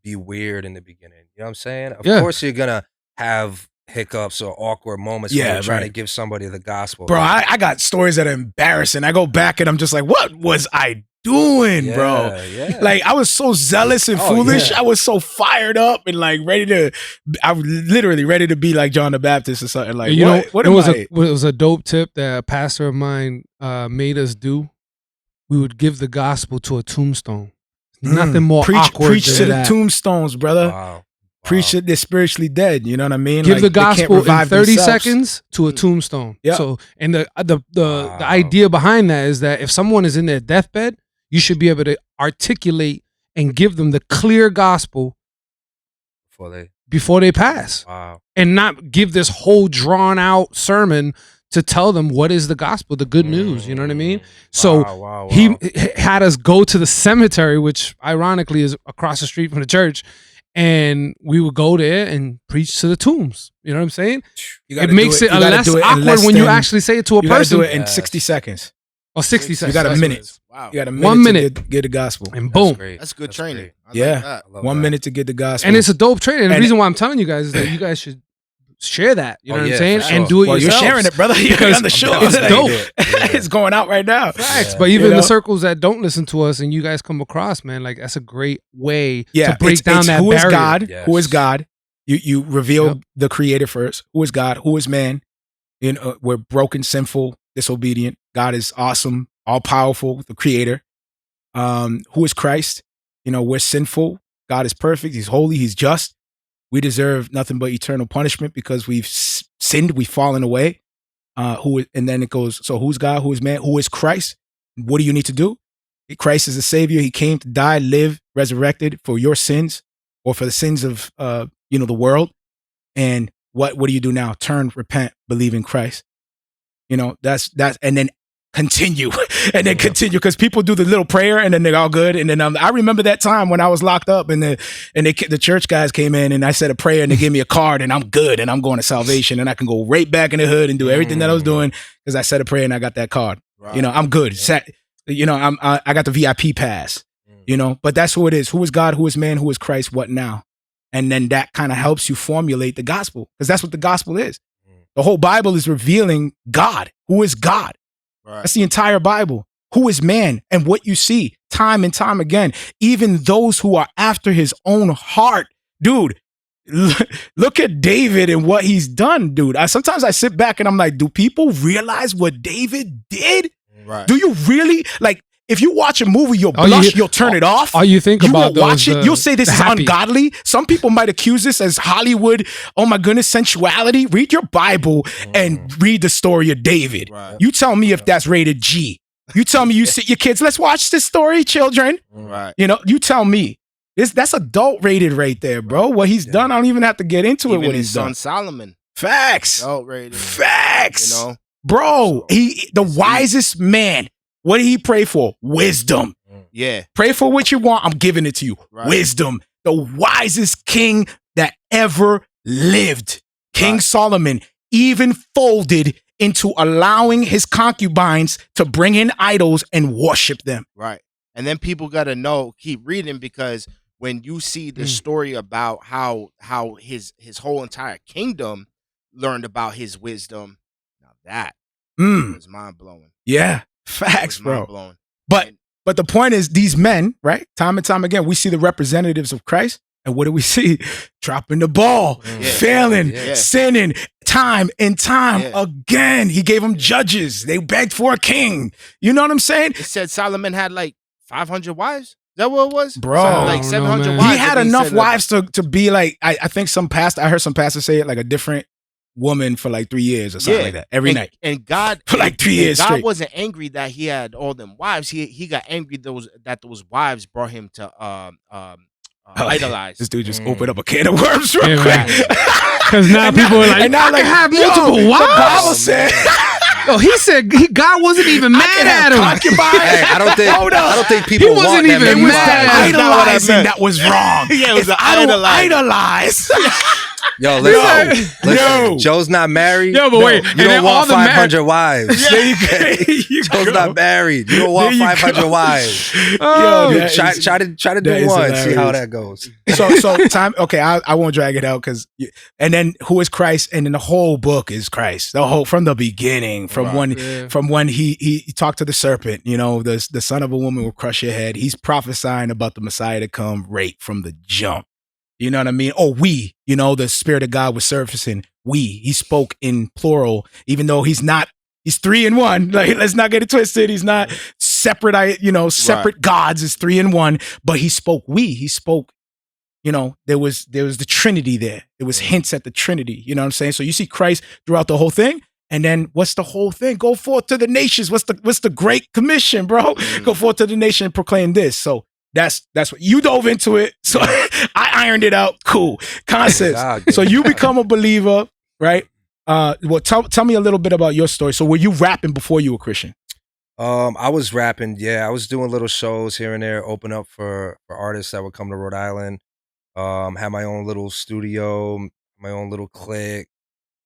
be weird in the beginning. You know what I'm saying? Of course you're going to have hiccups or awkward moments when you're trying to give somebody the gospel. Bro, I got stories that are embarrassing. I go back and I'm just like, what was I doing, bro? Yeah. Like, I was so zealous and foolish. yeah. I was so fired up and like I was literally ready to be like John the Baptist or something. Like, You know, what it am was I? it was a dope tip that a pastor of mine made us do. We would give the gospel to a tombstone. Nothing more awkward Preach than to the that. tombstones, brother. Wow. Preach it. They're spiritually dead. You know what I mean? Give Like, the they can't gospel in revive 30 themselves. seconds to a tombstone. Yeah. So, and the idea behind that is that if someone is in their deathbed, you should be able to articulate and give them the clear gospel before they pass. Wow. And not give this whole drawn out sermon to tell them what is the gospel, the good news. You know what I mean? So he had us go to the cemetery, which ironically is across the street from the church. And we would go there and preach to the tombs. You know what I'm saying? It makes it less awkward when you actually say it to a person. You gotta do it in 60 seconds. Or 60 You seconds. got a That's what it minute. is. Wow. You got a minute 1 to minute. get the gospel. And boom. That's good training. I Yeah. like that. 1 minute to get the gospel. And it's a dope training. And the And reason why I'm telling you guys is that you guys should share that. You know what I'm yeah, saying? for And sure. do it Well, you're yourselves. sharing it, brother. You're Because on the show. it's dope. It's going out right now. Facts. Yeah. But even You the know? circles that don't listen to us and you guys come across, man, like that's a great way Yeah, to break down it's that who is barrier. God? Yes. Who is God? You reveal Yep. the creator first. Who is God? Who is man? You know, we're broken, sinful, disobedient. God is awesome, all powerful, the creator. Who is Christ? You know, we're sinful. God is perfect. He's holy. He's just. We deserve nothing but eternal punishment because we've sinned. We've fallen away. And then it goes, so who's God? Who is man? Who is Christ? What do you need to do? Christ is the Savior. He came to die, live, resurrected for your sins or for the sins of the world. And what do you do now? Turn, repent, believe in Christ. You know, that's and then continue and then continue, because people do the little prayer and then they're all good. And then I remember that time when I was locked up and the church guys came in and I said a prayer and they gave me a card and I'm good and I'm going to salvation and I can go right back in the hood and do everything that I was doing because I said a prayer and I got that card. Right. You know, I'm good. You know, I got the VIP pass. You know, but that's who it is. Who is God? Who is man? Who is Christ? What now? And then that kind of helps you formulate the gospel, because that's what the gospel is. The whole Bible is revealing God. Who is God? Right. That's the entire Bible. Who is man? And what you see time and time again, even those who are after his own heart. Dude, look at David and what he's done, dude. Sometimes I sit back and I'm like, do people realize what David did? Right. Do you really? Like, if you watch a movie, you'll blush, you'll turn it off. All you think about will watch it, you'll say this is ungodly. Some people might accuse this as Hollywood, oh my goodness, sensuality. Read your Bible and read the story of David. Right. You tell me if that's rated G. You tell me you sit your kids, let's watch this story, children. Right. You know, you tell me. That's adult rated right there, bro. What he's done, I don't even have to get into it. What he's done. Son Solomon. Facts. Adult rated. Facts. You know? Bro, the wisest man. What did he pray for? Wisdom. Yeah. Pray for what you want. I'm giving it to you. Right. Wisdom. The wisest king that ever lived. King Solomon even folded into allowing his concubines to bring in idols and worship them. Right. And then people got to keep reading, because when you see the story about how his whole entire kingdom learned about his wisdom, now that was mind blowing. Yeah. Facts, bro. But the point is, these men, right? Time and time again, we see the representatives of Christ, and what do we see? Dropping the ball, failing, sinning, time and time again. He gave them judges. They begged for a king. You know what I'm saying? It said Solomon had like 500 wives. Is that what it was? Bro. Like 700 wives. He had enough wives to be like, I think I heard some pastors say it, like a different woman for like 3 years or something like that every night. And God for like 3 years God straight. wasn't angry that he had all them wives. He got angry that those wives brought him to idolize. This dude just opened up a can of worms real quick. Because now people are like, and now like have multiple wives. The Bible said. Yo, he said God wasn't even mad at him. Hey, I don't think people he wasn't want even mad. Idolizing that was wrong. Yeah, it was idolize. Yo, listen. Joe's not married. Yo, but wait, you don't want 500 wives. Joe's not married. You don't want 500 wives. Yo, try to do one. Hilarious. See how that goes. So time. Okay, I won't drag it out and then who is Christ? And then the whole book is Christ. The whole from the beginning, from when he talked to the serpent. You know, the son of a woman will crush your head. He's prophesying about the Messiah to come right from the jump. You know what I mean? Oh, the Spirit of God was surfacing. He spoke in plural, even though he's 3 in 1. Like, let's not get it twisted. He's not separate, separate gods is 3 in 1, but he spoke he spoke, there was the Trinity there. There was hints at the Trinity, you know what I'm saying? So you see Christ throughout the whole thing. And then what's the whole thing? Go forth to the nations. What's the Great Commission, bro? Go forth to the nation and proclaim this. So that's what you dove into it. So I ironed it out. Cool. Concepts. So you become a believer, right? Well, tell me a little bit about your story. So were you rapping before you were Christian? I was rapping. Yeah, I was doing little shows here and there, open up for artists that would come to Rhode Island. Had my own little studio, my own little clique.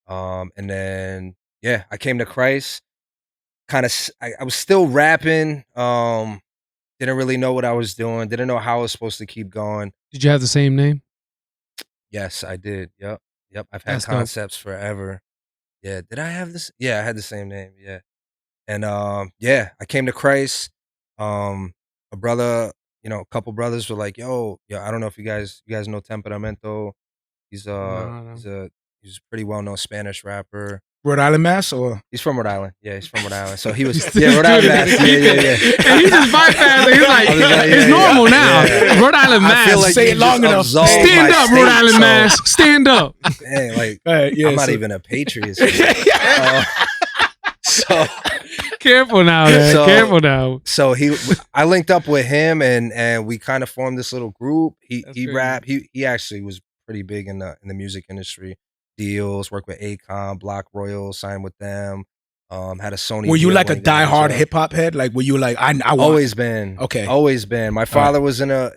And then, I came to Christ. I was still rapping. Didn't really know what I was doing. Didn't know how I was supposed to keep going. Did you have the same name? Yes, I did. Yep. Yep, I've had Conceptz forever. Yeah, did I have this? Yeah, I had the same name. Yeah, and yeah, I came to Christ. A brother, a couple brothers were like, "Yo, yeah, I don't know if you guys know Temperamento. He's No. he's a pretty well known Spanish rapper. Rhode Island Mass, or He's from Rhode Island. Yeah, he's from Rhode Island. So he was Rhode Island Mass. Yeah. And he just bypassed it. He's like, it's normal now. Yeah. Rhode Island Mass. Like say it long enough. Stand up, Rhode Island Mass. Stand up. Dang, like yeah, I'm not even a patriot. So careful now, man. Careful now. So I linked up with him, and we kind of formed this little group. He rapped. He actually was pretty big in the music industry. Deals, worked with Akon, Block Royal, signed with them. Had a Sony. Were you like a diehard hip hop head? Like, were you like I always been. Okay, always been. My father was in a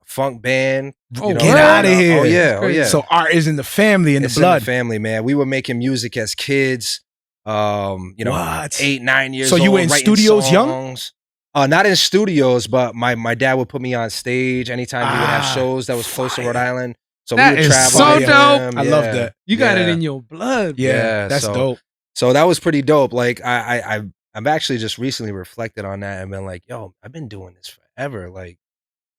funk band. Oh, get out of here! Oh yeah. So art is in the family, in the blood. In the family, man. We were making music as kids. What? 8, 9 years. So old, you were in studios songs. Young? Not in studios, but my dad would put me on stage anytime we would have shows that was close to Rhode Island. So that we would travel. So dope. I love that. You got it in your blood. Yeah, that's dope. So that was pretty dope. Like I've actually just recently reflected on that and been like, yo, I've been doing this forever. Like,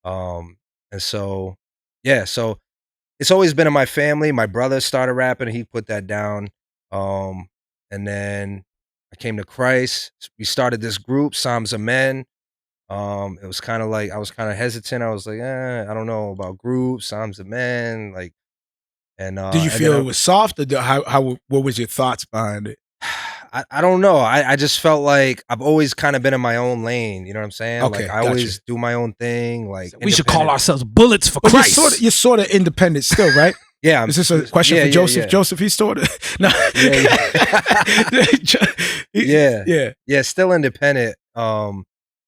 and so yeah, so it's always been in my family. My brother started rapping and he put that down. And then I came to Christ. We started this group, Psalms of Men. It was kind of like I was kind of hesitant. I was like, I don't know about groups, Psalms of Men, like. And did you feel it was soft, or what was your thoughts behind it? I don't know. I just felt like I've always kind of been in my own lane. You know what I'm saying? Okay, like I always do my own thing. Like we should call ourselves Bullets for Christ. You're sort of independent still, right? Yeah. Is this a question for Joseph? Yeah. Joseph, he's sort of no. Yeah. Still independent.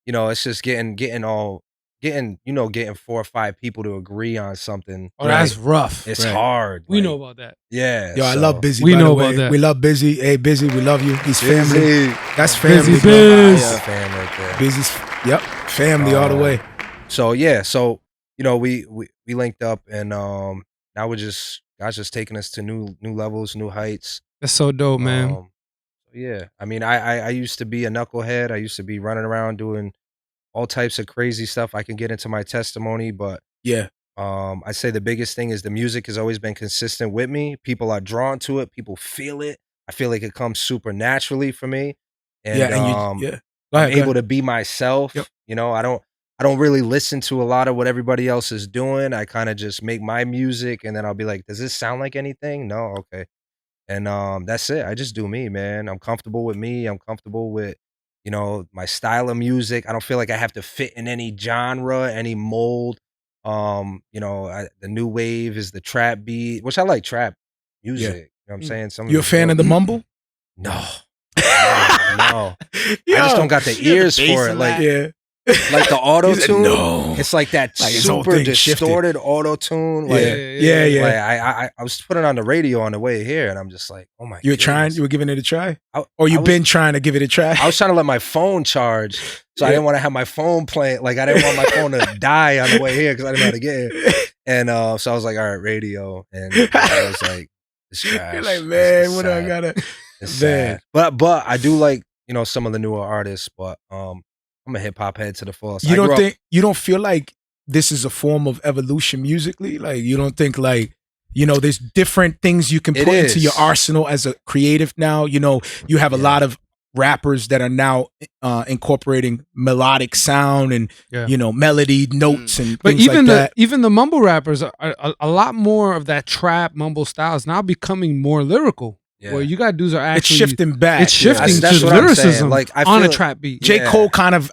It's just getting 4 or 5 people to agree on something. Oh, that's rough. It's hard. We know about that. Yeah. Yo, I love Busy. We know about that. We love Busy. Hey, Busy, we love you. He's family. That's family. Busy Biz. Yeah, family right there. Busy's family all the way. So yeah, we linked up, and now God's just taking us to new levels, new heights. That's so dope, man. Yeah, I mean, I used to be a knucklehead. I used to be running around doing all types of crazy stuff. I can get into my testimony, but yeah, I say the biggest thing is the music has always been consistent with me. People are drawn to it. People feel it. I feel like it comes super naturally for me, and I'm able to be myself. Yep. I don't really listen to a lot of what everybody else is doing. I kind of just make my music, and then I'll be like, does this sound like anything? No, okay. And that's it. I just do me, man. I'm comfortable with me. I'm comfortable with, my style of music. I don't feel like I have to fit in any genre, any mold. The new wave is the trap beat, which I like trap music. You know what I'm saying? You a fan of the mumble? No. No. I just don't got the ears for it. Like the auto tune, it's like that super distorted auto tune. Like, I was putting on the radio on the way here, and I'm just like, oh my! You were giving it a try, or you've been trying to give it a try? I was trying to let my phone charge, so I didn't want to have my phone playing. Like I didn't want my phone to die on the way here because I didn't know how to get here. And so I was like, all right, radio, and I was like, it's trash. You're like, man, what do I gotta? It's sad. But I do like some of the newer artists, but I'm a hip hop head to the fullest. You don't feel like this is a form of evolution musically? Like you don't think like, there's different things you can put into your arsenal as a creative now. You have a lot of rappers that are now incorporating melodic sound and melody notes and but things even like that. Even the mumble rappers are a lot more of that trap mumble style is now becoming more lyrical. Yeah. Where you got dudes are actually it's shifting back. It's shifting to lyricism like, on a trap beat. J. Cole kind of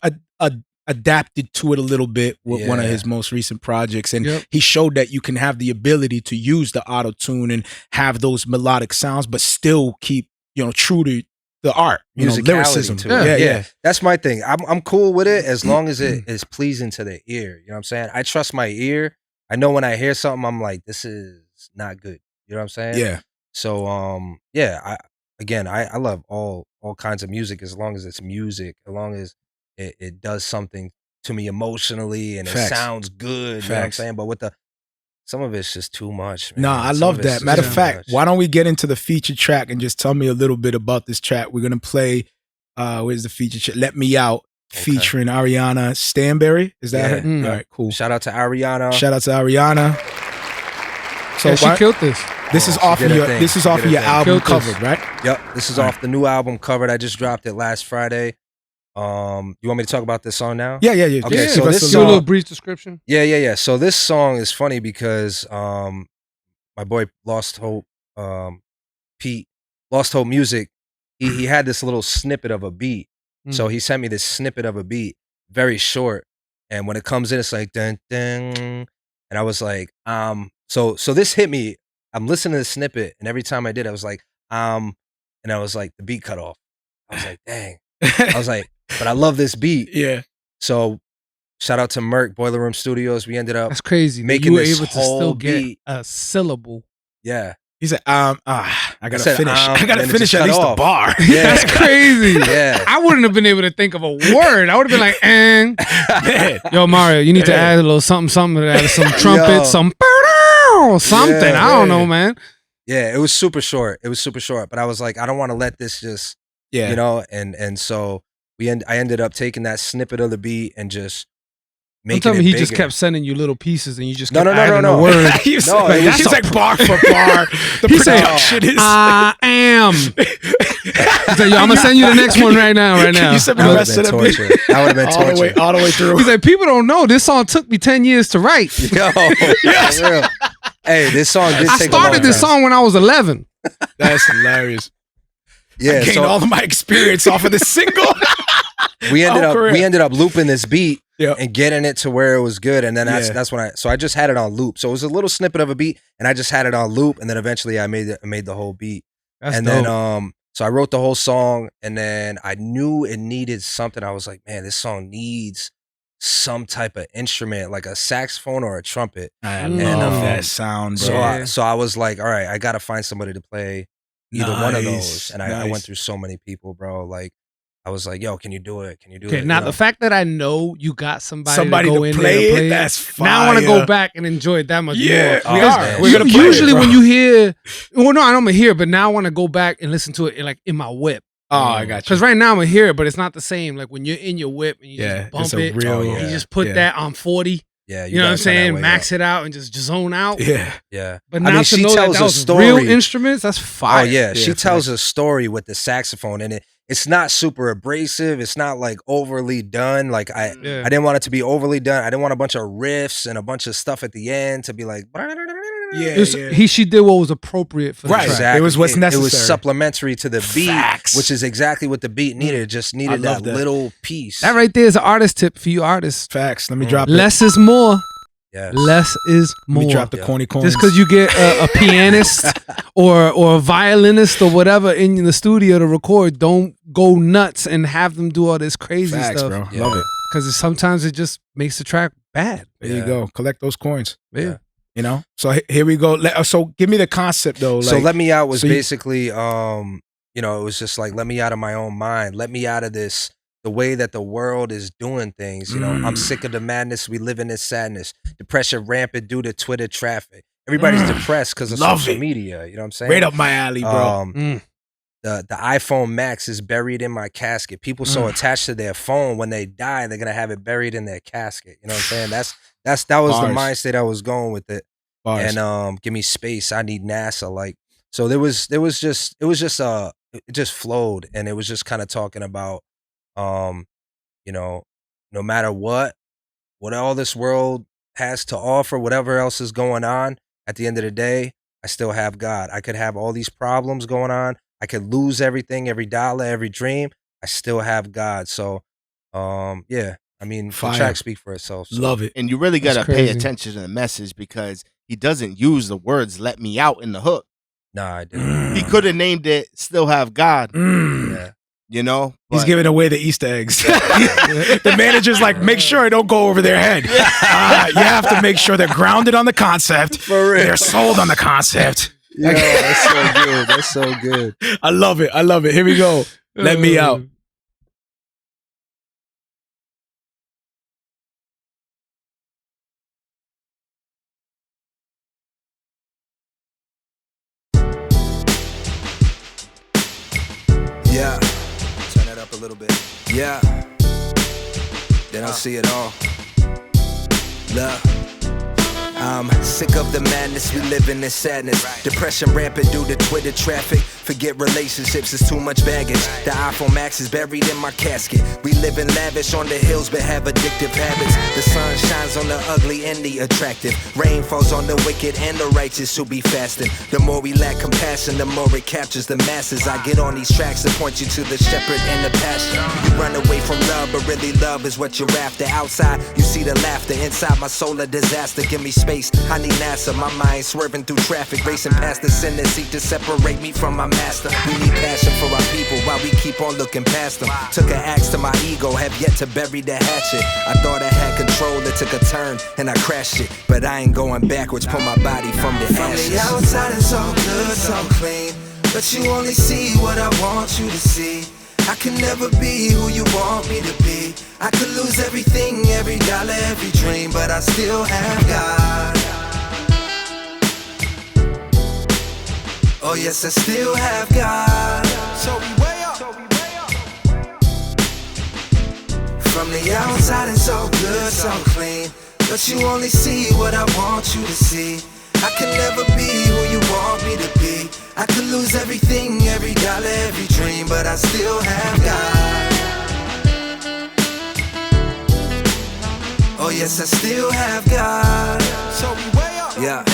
adapted to it a little bit with one of his most recent projects, and he showed that you can have the ability to use the auto tune and have those melodic sounds, but still keep true to the art, lyricism. Yeah. That's my thing. I'm cool with it as long as it is pleasing to the ear. You know what I'm saying? I trust my ear. I know when I hear something, I'm like, this is not good. You know what I'm saying? Yeah. So I love all kinds of music as long as it's music, as long as it does something to me emotionally and it sounds good. You know what I'm saying? But with some of it's just too much, man. Nah, I Some love of it's that. just Matter too of fact, much. why don't we get into the feature track and just tell me a little bit about this track? We're gonna play. Where's the feature track? "Let Me Out," featuring Ariana Stanberry. Is that her? All right, cool. Shout out to Ariana. Shout out to Ariana. So Yeah, she killed this. This is off of your. This is off of your album Covered, right? Yep. This is off the new album Covered. I just dropped it last Friday. You want me to talk about this song now? Yeah. Okay, Just so give us this Do a song, little brief description. Yeah. So this song is funny because my boy Lost Hope, Pete, Lost Hope Music, he had this little snippet of a beat. So he sent me this snippet of a beat, very short. And when it comes in, it's like dun dun. And I was like, so this hit me. I'm listening to the snippet, and every time I did, I was like, and I was like, the beat cut off. I was like, dang. I was like, but I love this beat. Yeah. So shout out to Merc Boiler Room Studios. We ended up That's crazy. making you were this able to whole still get beat. a syllable. Yeah. He said, I gotta finish. I gotta and it finish just at cut least a off. bar. Yeah. That's crazy. Yeah. I wouldn't have been able to think of a word. I would have been like, Man. yo, Mario, you need to add a little something, add some trumpet, Yo. some something. Yeah, I don't know, man. Yeah, it was super short. But I was like, I don't want to let this just, you know, and so I ended up taking that snippet of the beat and just making Tell it me he bigger. just kept sending you little pieces and you just No, kept no, adding no. a word. He's No, like, it was he's so- like bar for bar. The He said, production is. I am. He's like, yo, I'm gonna send you the next one right now. You sent me That the would rest have of been the beat. torture. That would have been all torture. the way through. He's like, people don't know this song took me 10 years to write. Yo, for real. Hey, this song did I take started a long this time. song when I was 11. That's hilarious. Yeah, I gained so all of my experience off of this single. we career. ended up looping this beat Yeah. and getting it to where it was good, and then Yeah. that's when I just had it on loop. So it was a little snippet of a beat, and I just had it on loop, and then eventually I made the whole beat. That's and dope. then so I wrote the whole song, and then I knew it needed something. I was like, man, this song needs some type of instrument, like a saxophone or a trumpet. I love that sound, bro. So I was like, all right, I gotta find somebody to play either one of Nice, those. And I nice. went through so many people, bro. Like I was like, yo, can you do it? Can you do Okay, it? now You know? the fact that I know you got somebody to go to in play there to it. play That's fire. now I want to go back and enjoy it that much Yeah, more. we Oh, are. man. We're gonna play Usually it, bro. when you hear, well, no, I don't hear, but now I want to go back and listen to it in my whip. Oh, I got you. Because right now I'm gonna hear it, but it's not the same. Like when you're in your whip and you just bump it's a it, real. you just put that on 40. Yeah, You know what I'm gotta turn that saying? way Max up. it out and just zone out. Yeah. Yeah. But I now mean, to she know that tells that a was story. real instruments, that's fire. Oh yeah, she Yeah, tells a story with the saxophone, and it's not super abrasive. It's not like overly done. Like I didn't want it to be overly done. I didn't want a bunch of riffs and a bunch of stuff at the end to be like. Yeah, She did what was appropriate for the Right. track. Exactly. It was what's It was necessary. supplementary to the beat, Facts. which is exactly what the beat needed. It just needed love that that. little piece. That right there is an artist tip for you artists. Facts. Let me drop it. Less is more. Yes. Less is Let more. me drop the corny coins. Just because you get a pianist or a violinist or whatever in the studio to record, don't go nuts and have them do all this crazy Facts, stuff. bro. Yeah. Love it. Because sometimes it just makes the track bad. There you go. Collect those coins. Yeah. You know. So here we go. So give me the concept though. So like- let me out was so you- basically, it was just like let me out of my own mind. Let me out of this. The way that the world is doing things, you know, I'm sick of the madness. We live in this sadness. Depression rampant due to Twitter traffic. Everybody's depressed because of Love social it. media. You know what I'm saying? right up my alley, bro. The iPhone Max is buried in my casket. People so attached to their phone when they die, they're gonna have it buried in their casket. You know what I'm saying? That was the Bars. mindset I was going with it. Bars. And give me space. I need NASA. Like so, it just flowed, and it was just kind of talking about, no matter what all this world has to offer, whatever else is going on, at the end of the day, I still have God. I could have all these problems going on. I could lose everything, every dollar, every dream. I still have God. So, yeah. I mean, Fire. the track speak for itself. So. Love it. And you really got to That's pay crazy. attention to the message because he doesn't use the words "let me out" in the hook. Nah, I didn't. He could have named it "Still Have God." Yeah. You know, He's but- giving away the Easter eggs. The manager's like, make sure it don't go over their head. You have to make sure they're grounded on the concept. For real. They're sold on the concept. Yo, that's so good. That's so good. I love it. I love it. Here we go. Let me out. little bit. Yeah. They don't see it all. Love. I'm sick of the madness, we live in this sadness. Depression rampant due to Twitter traffic. Forget relationships, it's too much baggage. The iPhone Max is buried in my casket. We live in lavish on the hills but have addictive habits. The sun shines on the ugly and the attractive. Rain falls on the wicked and the righteous who be fasting. The more we lack compassion, the more it captures the masses. I get on these tracks and point you to the shepherd and the pasture. You run away from love, but really love is what you're after. Outside, you see the laughter. Inside my soul a disaster. Give me space, I need NASA. My mind swerving through traffic, racing past the sin that seek to separate me from my master. We need passion for our people while we keep on looking past them. Took an axe to my ego, have yet to bury the hatchet. I thought I had control, it took a turn and I crashed it. But I ain't going backwards, pull my body from the ashes. From the outside it's all good, so clean, but you only see what I want you to see. I can never be who you want me to be. I could lose everything, every dollar, every dream, but I still have God. Oh yes, I still have God. So we way up. From the outside it's all good, so clean, but you only see what I want you to see. I can never be who you want me to be. I could lose everything, every dollar, every dream, but I still have God. Oh yes, I still have God. So we way up. Yeah.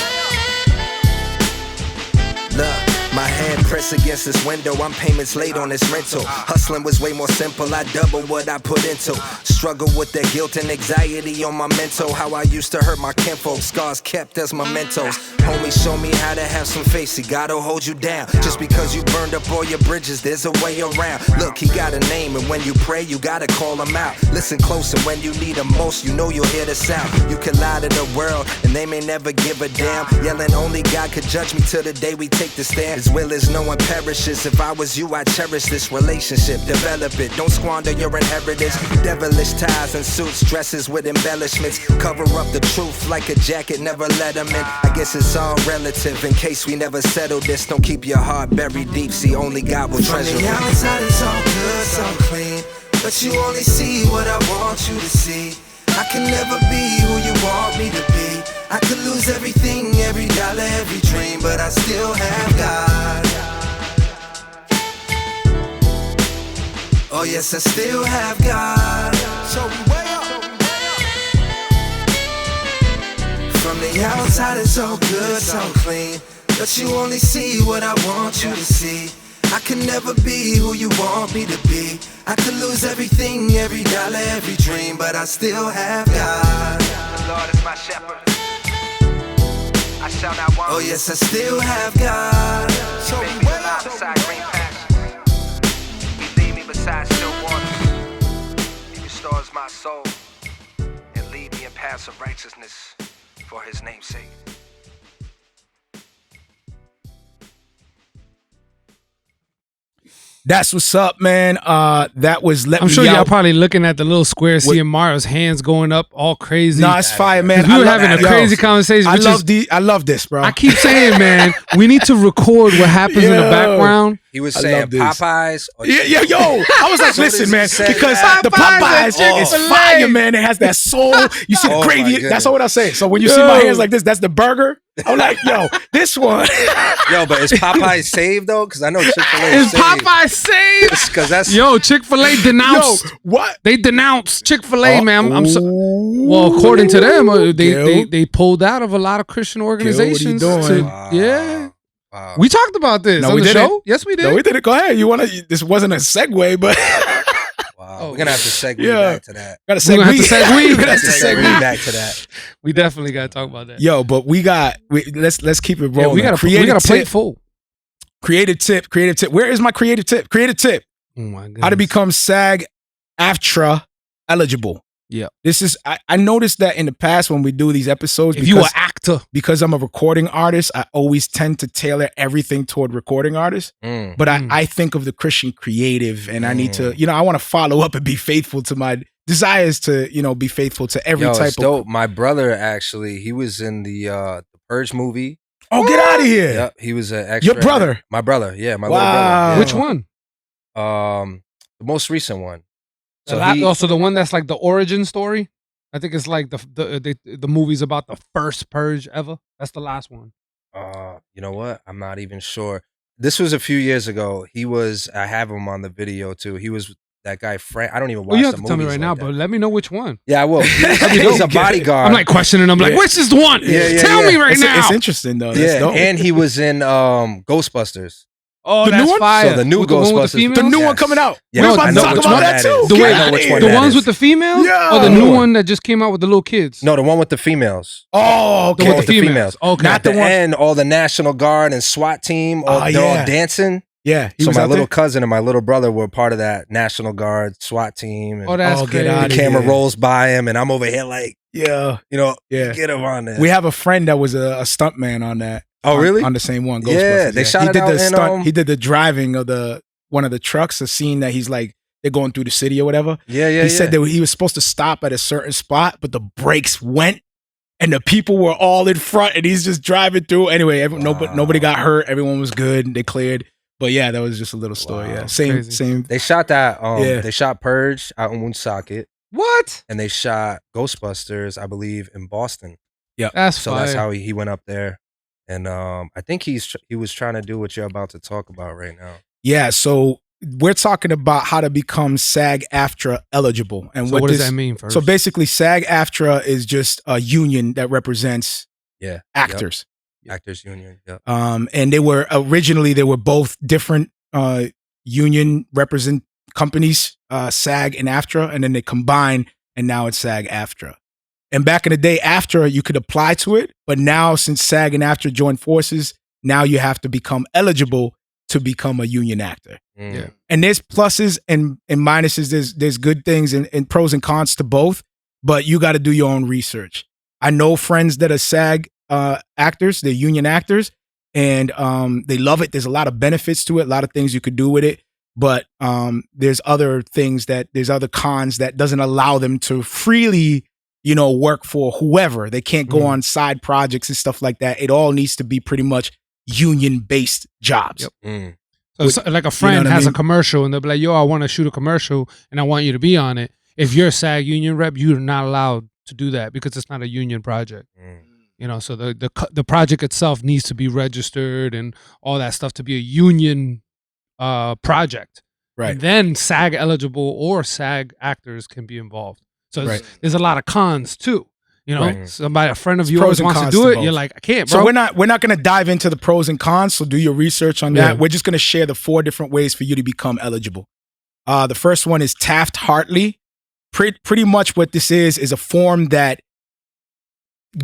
Look. My hand pressed against this window, I'm payments late on this rental. Hustling was way more simple, I double what I put into. Struggle with that guilt and anxiety on my mental. How I used to hurt my kinfolk, scars kept as mementos. Homie, show me how to have some faith, see God will hold you down. Just because you burned up all your bridges, there's a way around. Look, he got a name, and when you pray, you gotta call him out. Listen close, and when you need him most, you know you'll hear the sound. You can lie to the world, and they may never give a damn. Yelling only God could judge me till the day we take the stand. His will is no one perishes. If I was you, I'd cherish this relationship. Develop it, don't squander your inheritance. Devilish ties and suits, dresses with embellishments. Cover up the truth like a jacket, never let them in. I guess it's all relative. In case we never settle this, don't keep your heart buried deep. See, only God will treasure it. From the outside it's all good, so clean, but you only see what I want you to see. I can never be who you want me to be. I could lose everything, every dollar, every dream, but I still have God. Oh yes, I still have God. So we way up. From the outside it's all good, so clean, but you only see what I want you to see. I can never be who you want me to be. I could lose everything, every dollar, every dream, but I still have God. The Lord is my shepherd. I shall not want. Oh yes, I still have God. So he makes me lie beside green pastures. He lead me beside still waters. He restores my soul and lead me in paths of righteousness for his name's sake. That's what's up, man. That was Let I'm Me sure Out. y'all probably looking at the little square, seeing Mario's hands going up all crazy. Nah, it's fire, man. We I were love having a that. crazy conversation. I love this, bro. I keep saying, man, we need to record what happens in the background. He was saying Popeyes. Or yo. I was like, listen, man, because the Popeyes is fire, man. It has that soul. You see the gravy. That's all what I say. So when you see my hands like this, that's the burger. I'm like, yo, this one. Yo, but is Popeyes saved though? Because I know Chick-fil-A is Popeyes saved? Because that's Chick-fil-A denounced. Yo, what? They denounced Chick-fil-A, man. Well, according to them, they pulled out of a lot of Christian organizations. What are you doing? Yeah. Wow. We talked about this on the show. Yes, we did. No, we did it. Go ahead. This wasn't a segue, but we're gonna have to segue back to that. We're gonna have to segue back to that. We definitely gotta talk about that. Yo, but let's keep it rolling. Yeah, we gotta play it full. Creative tip. Where is my creative tip? Creative tip. Oh my god. How to become SAG-AFTRA eligible. Yeah. This is I noticed that in the past when we do these episodes, if you're an actor, because I'm a recording artist, I always tend to tailor everything toward recording artists. But I think of the Christian creative, and I need to, I want to follow up and be faithful to my desires to, be faithful to every type it's dope. My brother actually, he was in the Purge movie. Oh, get out of here! Yep, he was an extra. Your brother? My brother, yeah, my little brother. Yeah. Which one? The most recent one. Also, the one that's like the origin story. I think it's like the movie's about the first purge ever. That's the last one. You know what? I'm not even sure. This was a few years ago. I have him on the video too. He was that guy Frank. I don't even watch you have the to tell me movies right like now, that. but let me know which one. Yeah, I will. He was a bodyguard. I'm like questioning. I'm like, which is the one? Tell me right now. It's interesting though. That's dope. And he was in Ghostbusters. Oh, The that's new one? fire. So the new With the one with the Ghostbusters. The new females? one coming out. Yeah, We're about I to know talk which about one that that too. is. The Yeah, way- I know which one The that ones is. with the females? Yeah. Or the new one that just came out with the little kids? No, the one with the females. Oh, The okay. one with the females. Okay. Not At the the one. end, all the National Guard and SWAT team, they're all dancing. Yeah. He So was my out little there? cousin and my little brother were part of that National Guard SWAT team. And Oh, that's get crazy. outta the here. camera rolls by him, and I'm over here like, Yeah. Yeah. get him on there. We have a friend that was a stuntman on that. Oh, really? On the same one. Yeah, Ghostbusters, they shot he it did out the in, stunt. He did the driving of one of the trucks. A scene that he's like they're going through the city or whatever. Yeah. He said that he was supposed to stop at a certain spot, but the brakes went, and the people were all in front, and he's just driving through. Anyway, nobody got hurt. Everyone was good. They cleared. But yeah, that was just a little story. Wow. Yeah, same. They shot that. Yeah. They shot Purge out in Woonsocket, What? and they shot Ghostbusters, I believe, in Boston. That's So fire. that's how he went up there. And I think he was trying to do what you're about to talk about right now. Yeah, so we're talking about how to become SAG-AFTRA eligible, and So what does that mean first? So basically, SAG-AFTRA is just a union that represents actors. Actors Union. Yeah. And they were both different union represent companies, SAG and AFTRA, and then they combine, and now it's SAG-AFTRA. And back in the day, AFTRA, you could apply to it, but now since SAG and AFTRA joined forces, now you have to become eligible to become a union actor. Yeah. And there's pluses and minuses. There's good things and pros and cons to both, but you got to do your own research. I know friends that are SAG actors, they're union actors, and they love it. There's a lot of benefits to it, a lot of things you could do with it, but there's other cons that doesn't allow them to freely, work for whoever. They can't go on side projects and stuff like that. It all needs to be pretty much union-based jobs. Yep. So like a friend has a commercial, and they'll be like, yo, I want to shoot a commercial, and I want you to be on it. If you're a SAG union rep, you're not allowed to do that because it's not a union project. So the project itself needs to be registered and all that stuff to be a union project. Right. And then SAG eligible or SAG actors can be involved. So there's a lot of cons too. A friend of yours wants to do it. You're like, I can't, bro. So we're not going to dive into the pros and cons. So do your research on that. We're just going to share the 4 different ways for you to become eligible. The first one is Taft-Hartley. Pretty much what this is a form that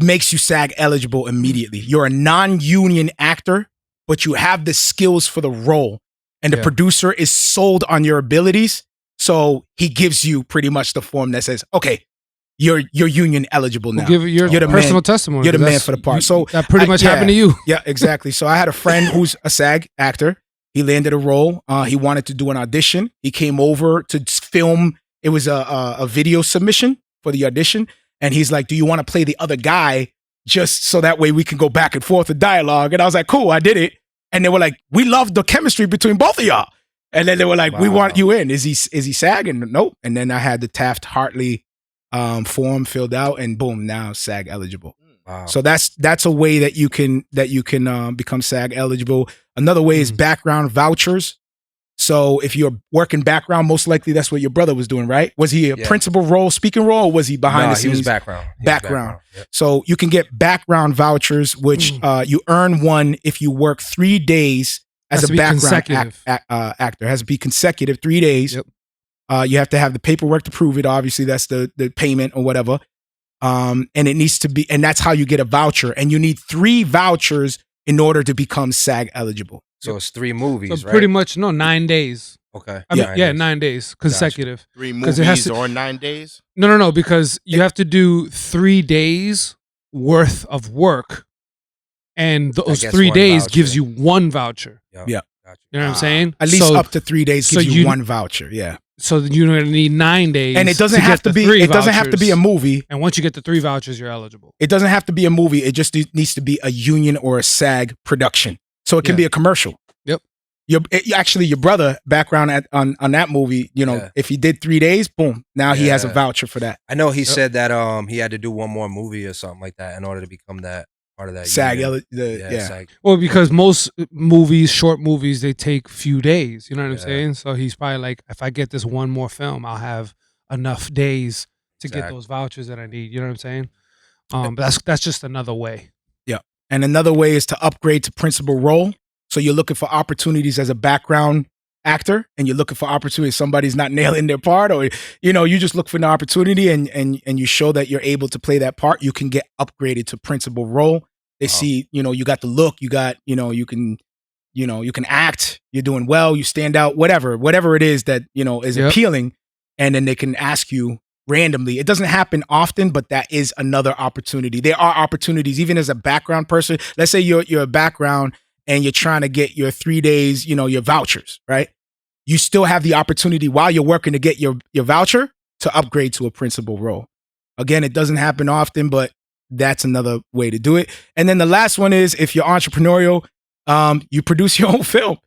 makes you SAG eligible immediately. You're a non-union actor, but you have the skills for the role, and the producer is sold on your abilities. So he gives you pretty much the form that says, okay, you're union eligible now. You're the personal testimony. You're the man for the part. So that pretty much happened to you. Yeah, exactly. So I had a friend who's a SAG actor. He landed a role. He wanted to do an audition. He came over to film. It was a video submission for the audition. And he's like, do you want to play the other guy just so that way we can go back and forth with dialogue? And I was like, cool, I did it. And they were like, we love the chemistry between both of y'all. And then they were like, we want you in. Is he SAG? And nope. And then I had the Taft-Hartley form filled out, and boom, now SAG eligible. Wow. So that's a way that you can become SAG eligible. Another way is background vouchers. So if you're working background, most likely that's what your brother was doing, right? Was he a principal role, speaking role, or was he behind the scenes? He was background. Background. Yep. So you can get background vouchers, which you earn one if you work 3 days as a background actor. It has to be consecutive 3 days. Yep. You have to have the paperwork to prove it. Obviously, that's the payment or whatever. And it needs to be, and that's how you get a voucher. And you need 3 vouchers in order to become SAG eligible. So it's 3 movies, so right? pretty much, 9 days. Okay. I mean, 9 days consecutive. Gotcha. 3 movies or 9 days? No, because you have to do 3 days worth of work, and those 3 days voucher gives you 1 voucher. Yep. Yeah. Gotcha. You know what I'm saying? At least up to 3 days gives you 1 voucher. Yeah. So you're gonna need 9 days, and it doesn't have to be. It doesn't have to be a movie. And once you get the 3 vouchers, you're eligible. It doesn't have to be a movie. It just needs to be a union or a SAG production. So it can be a commercial. Yep. Actually your brother background on that movie, if he did 3 days, boom, now he has a voucher for that. I know he said that he had to do one more movie or something like that in order to become that part of that SAG. SAG. Well, because most movies, short movies, they take few days. You know what I'm saying? So he's probably like, if I get this one more film, I'll have enough days to get those vouchers that I need. You know what I'm saying? But that's just another way. Yeah. And another way is to upgrade to principal role. So you're looking for opportunities as a background actor, and you're looking for opportunities. Somebody's not nailing their part, or you just look for an opportunity, and you show that you're able to play that part. You can get upgraded to principal role. They see, you got the look, you got, you can act, you're doing well, you stand out, whatever it is that is appealing, and then they can ask you randomly. It doesn't happen often, but that is another opportunity. There are opportunities, even as a background person. Let's say you're a background and you're trying to get your 3 days, your vouchers, right? You still have the opportunity while you're working to get your voucher to upgrade to a principal role. Again, it doesn't happen often, but that's another way to do it. And then the last one is, if you're entrepreneurial, you produce your own film.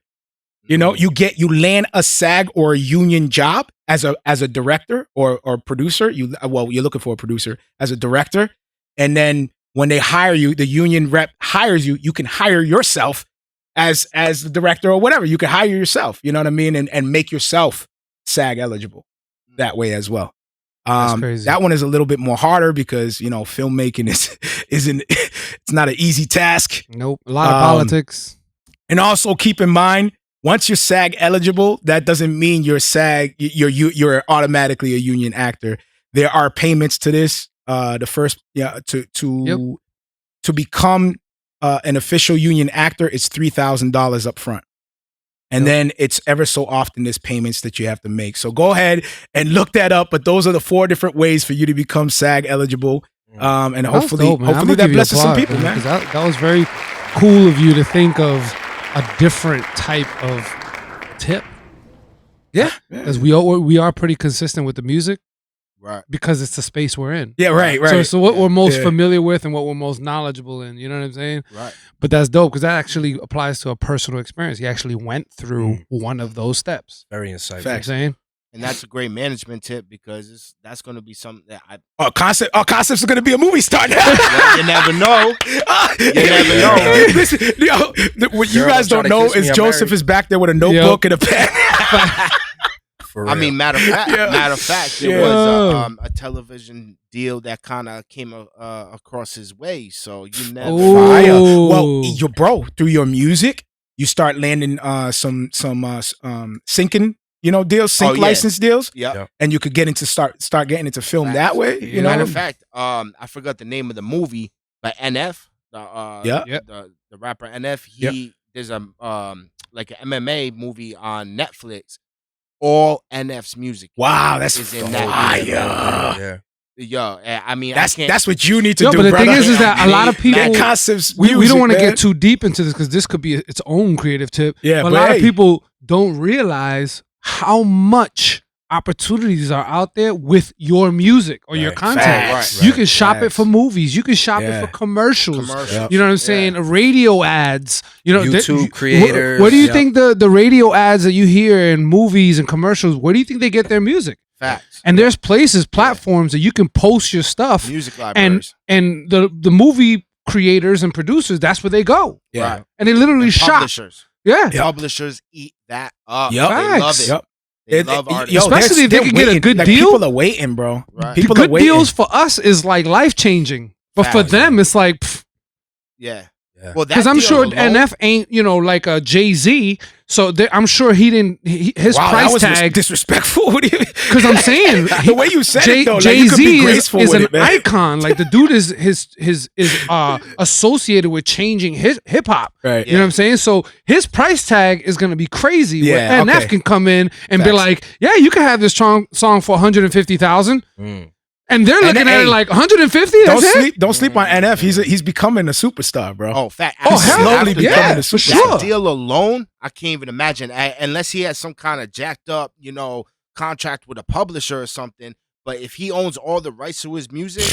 You land a SAG or a union job as a director or producer. You're looking for a producer as a director. And then when they hire you, the union rep hires you, you can hire yourself as the director or whatever. You can hire yourself, you know what I mean? And make yourself SAG eligible that way as well. That's crazy. That one is a little bit more harder because, filmmaking it's not an easy task. Nope. A lot of politics. And also keep in mind, once you're SAG eligible, that doesn't mean you're you're automatically a union actor. There are payments to this. The first, to become an official union actor, it's $3,000 up front. And then it's ever so often there's payments that you have to make. So go ahead and look that up. But those are the 4 different ways for you to become SAG eligible. And hopefully that blesses some people, man. That was very cool of you to think of a different type of tip. Yeah. Because we are pretty consistent with the music. Right. Because it's the space we're in. Yeah, right. So what we're most familiar with and what we're most knowledgeable in, you know what I'm saying? Right. But that's dope because that actually applies to a personal experience. He actually went through one of those steps. Very insightful. You know what I'm saying? And that's a great management tip because that's going to be something that Conceptz is going to be a movie star now. You never know. You never know. Listen, what you guys don't know is Joseph is back there with a notebook and a pen. I mean, matter of fact, there was a television deal that kind of came across his way. So you never. Well, through your music, you start landing some syncing, deals, sync license deals. Yeah, and you could get into start getting into film that way. Matter of fact, I forgot the name of the movie, but NF, the rapper NF, there's a like an MMA movie on Netflix. All NF's music. Wow, that's fire. Yeah, I mean, that's what you need to do. But the brother. thing is that a lot of people, we don't want to get too deep into this because this could be its own creative tip. Yeah, but a lot of people don't realize how much opportunities are out there with your music or your content. Facts. You can shop it for movies. You can shop it for commercials. Yep. You know what I'm saying? Radio ads. YouTube creators. Where do you think the radio ads that you hear in movies and commercials, where do you think they get their music? Facts. And there's platforms that you can post your stuff. Music libraries. And the movie creators and producers, that's where they go. Yeah. Right. And they literally shop. Publishers. Yeah. Publishers eat that up. Yep. They love it. Yep. They love artists. Especially if they can get a good deal. People are waiting, bro. Right. People good are waiting. deals for us is like life changing, but for them it's like, yeah. Yeah. Well, because I'm sure NF ain't like a Jay-Z, so I'm sure he didn't. His price tag disrespectful. Because I'm saying the way you said it though, Jay-Z is an it, icon. Like the dude is associated with changing hip hop. Right. You know what I'm saying? So his price tag is gonna be crazy. Yeah, where NF can come in and be like, yeah, you can have this song for 150,000. And they're looking at it like 150. Don't sleep on NF. He's becoming a superstar, bro. Oh, fact. Oh, hell, slowly becoming a superstar. For sure. That deal alone, I can't even imagine. Unless he has some kind of jacked up, contract with a publisher or something. But if he owns all the rights to his music,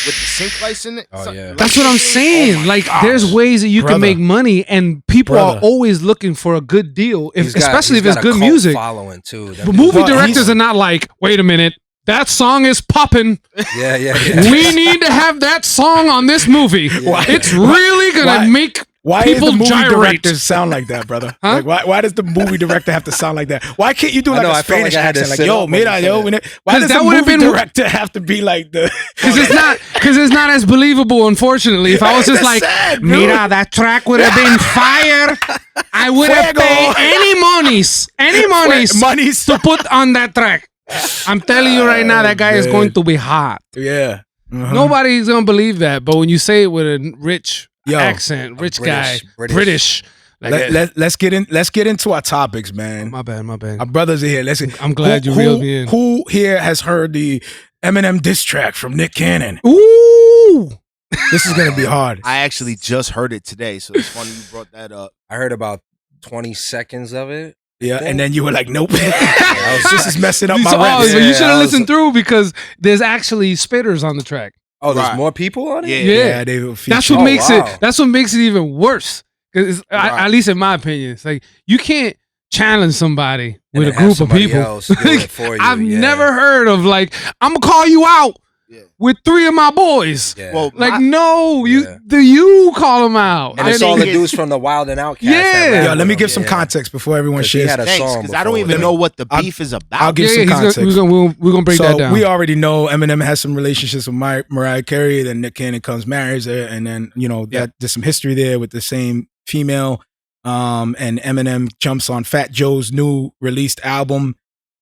with the sync lights in it. Oh, yeah. That's what I'm saying. Like, there's ways that you can make money, and people are always looking for a good deal, especially if it's good music. Following too. But movie directors are not like, wait a minute, that song is popping. Yeah. We need to have that song on this movie. It's really gonna make. Why people does the movie gyrate. director sound like that, brother? Huh? Like, why does the movie director have to sound like that? Why can't you do like a Spanish accent? Like, yo, mira, yo. Why does the movie director have to be like the? Because it's not as believable. Unfortunately, if I was just like, sad, mira, that track would have been fire. I would have paid any monies to put on that track. I'm telling you right now, that guy is going to be hot. Yeah. Nobody's gonna believe that, but when you say it with a rich accent, rich guy, British. Like let's get into our topics, man. My bad. Our brothers are here. I'm glad you reeled me in. Who here has heard the Eminem diss track from Nick Cannon? Ooh, this is gonna be hard. I actually just heard it today, so it's funny you brought that up. I heard about 20 seconds of it. Yeah, and then you were like, nope. This is messing up my reps. So you should have listened through, because there's actually spitters on the track. Oh, there's more people on it? Yeah. They that's what makes it. That's what makes it even worse. Because at least in my opinion, it's like you can't challenge somebody with a group of people. I've never heard of like, I'm gonna call you out with 3 of my boys. Yeah. Well, like you call them out, and it's all the dudes from the Wild and Out cast. Yeah, let me give some context before everyone shares. Because I don't even know what the beef is about. I'll give some context. We're gonna break that down. We already know Eminem has some relationships with Mariah Carey. Then Nick Cannon comes, marries her, and then there's some history there with the same female. And Eminem jumps on Fat Joe's new released album.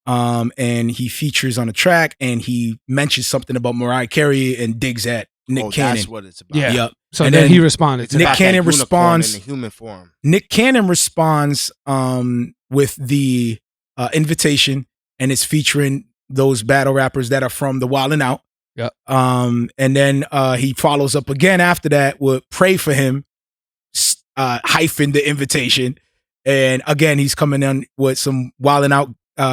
And he features on a track, and he mentions something about Mariah Carey and digs at Nick Cannon. That's what it's about. Yeah. Yep. So and then he responded. Nick Cannon responds in the human form. Nick Cannon responds with the invitation, and it's featuring those battle rappers that are from the Wild and Out. Yep. And then he follows up again after that with "Pray for Him," hyphen the invitation, and again he's coming in with some Wild and Out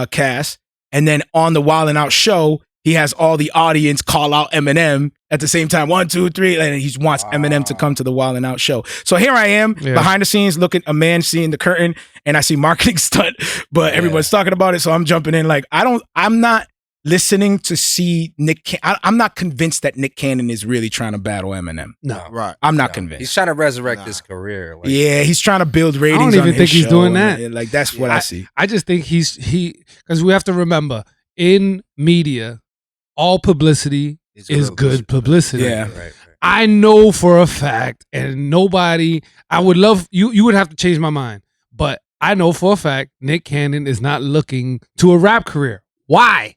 cast, and then on the Wild and Out show, he has all the audience call out Eminem at the same time. 1, 2, 3, and he wants Eminem to come to the Wild and Out show. So here I am behind the scenes, looking a man seeing the curtain, and I see marketing stunt, but everyone's talking about it, so I'm jumping in. Like I'm not listening to see I'm not convinced that Nick Cannon is really trying to battle Eminem. No, right. I'm not convinced. He's trying to resurrect his career. Like, he's trying to build ratings. I don't even think he's doing that. Like that's what I see. I just think because we have to remember, in media, all publicity is good publicity. Yeah. Right. I know for a fact, and I would love you would have to change my mind, but I know for a fact Nick Cannon is not looking to a rap career. Why?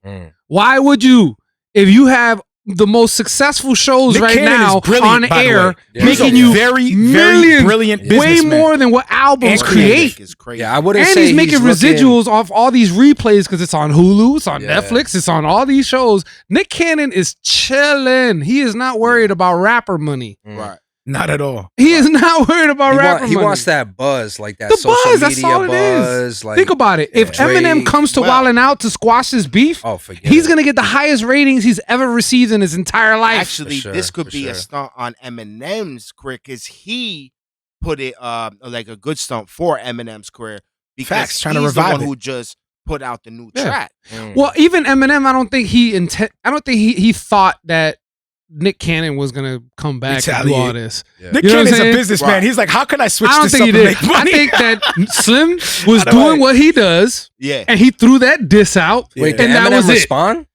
Why would you? If you have the most successful shows Nick right Cannon now on air, making you very brilliant way more than what albums create. Is crazy. Yeah, I wouldn't and say he's making residuals off all these replays because it's on Hulu, it's on Netflix, it's on all these shows. Nick Cannon is chilling. He is not worried about rapper money. Right. Not at all. He is not worried about rapper money. He wants that buzz, like that the social buzz, media that's all it buzz. is. Like, think about it. If Eminem comes to Wild and Out to squash his beef, he's going to get the highest ratings he's ever received in his entire life. Actually, this could be a stunt on Eminem's career, because he put it like a good stunt for Eminem's career, because trying to he's the revive one it. who just put out the new track. Well, even Eminem, I don't think he thought that Nick Cannon was gonna come back and do all this. Yeah. Nick Cannon's a businessman. Right. He's like, how can I switch this up and make money? I think that Slim was doing what he does. Yeah. And he threw that diss out. Wait, and that Eminem was respond?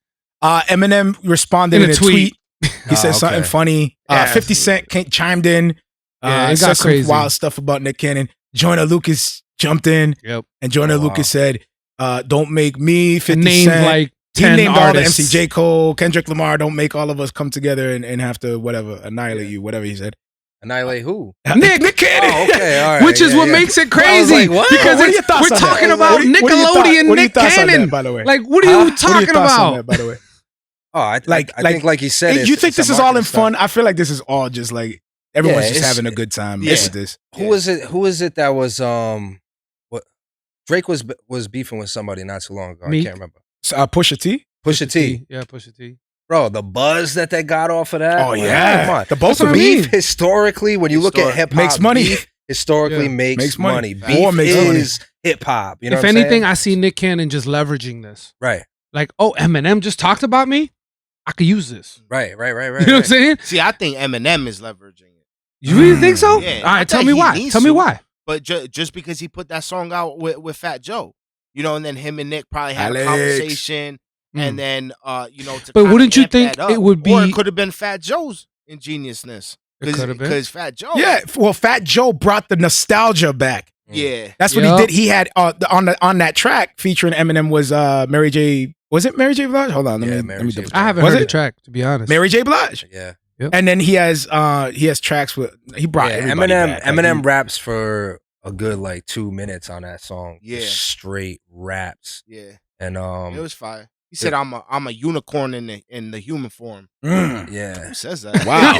Eminem responded in a tweet. He said something funny. Yeah. 50 Cent chimed in. It got crazy. Some wild stuff about Nick Cannon. Joyner Lucas jumped in. Yep. And Joyner Lucas said, don't make me 50 named Cent. Like he 10 named artists. all the MC, J. Cole, Kendrick Lamar, don't make all of us come together and have to annihilate you, whatever he said. Annihilate who? Nick Cannon. Oh, okay, all right. Which is what makes it crazy. Like, because what are your thoughts we're on talking that? about Nickelodeon, Nick Cannon. That, by the way? Like, what are you talking about? That, by the way? Oh, I think like he said, you think this is all in fun? I feel like this is all just like everyone's just having a good time with this. Who is it that was what Drake was beefing with somebody not too long ago? I can't remember. Pusha T? Pusha T. Yeah, Pusha T. Bro, the buzz that they got off of that. Oh yeah, come on. the both what of I mean. Beef historically, when you look at hip hop, makes money. Beef historically makes money. Beef Beef makes is hip hop. You know, if what I'm anything, saying? I see Nick Cannon just leveraging this. Right, Like, oh, Eminem just talked about me. I could use this. right. You know what I'm saying? See, I think Eminem is leveraging it. You really think so? Yeah. All right, Not tell that me he why. needs Tell me to, why. But just because he put that song out with Fat Joe, you know, and then him and Nick probably had Alex. a conversation, and then you know, to But kinda wouldn't you amp think that up. it would or be- it could have been Fat Joe's ingeniousness? It could have been. Because Fat Joe, Yeah, well, Fat Joe brought the nostalgia back. yeah. That's what Yup. he did. He had on that track featuring Eminem was Mary J. Was it Mary J. Blige? Hold on, let me Mary J. double check. I haven't Was heard it? the track, to be honest. Mary J. Blige. Yeah. And then he has tracks with he brought everybody Eminem. back. Like, Eminem raps for a good like 2 minutes on that song. Yeah. Just straight raps. Yeah, And it was fire. He said, "I'm a unicorn in the human form." yeah. Who says that? Wow.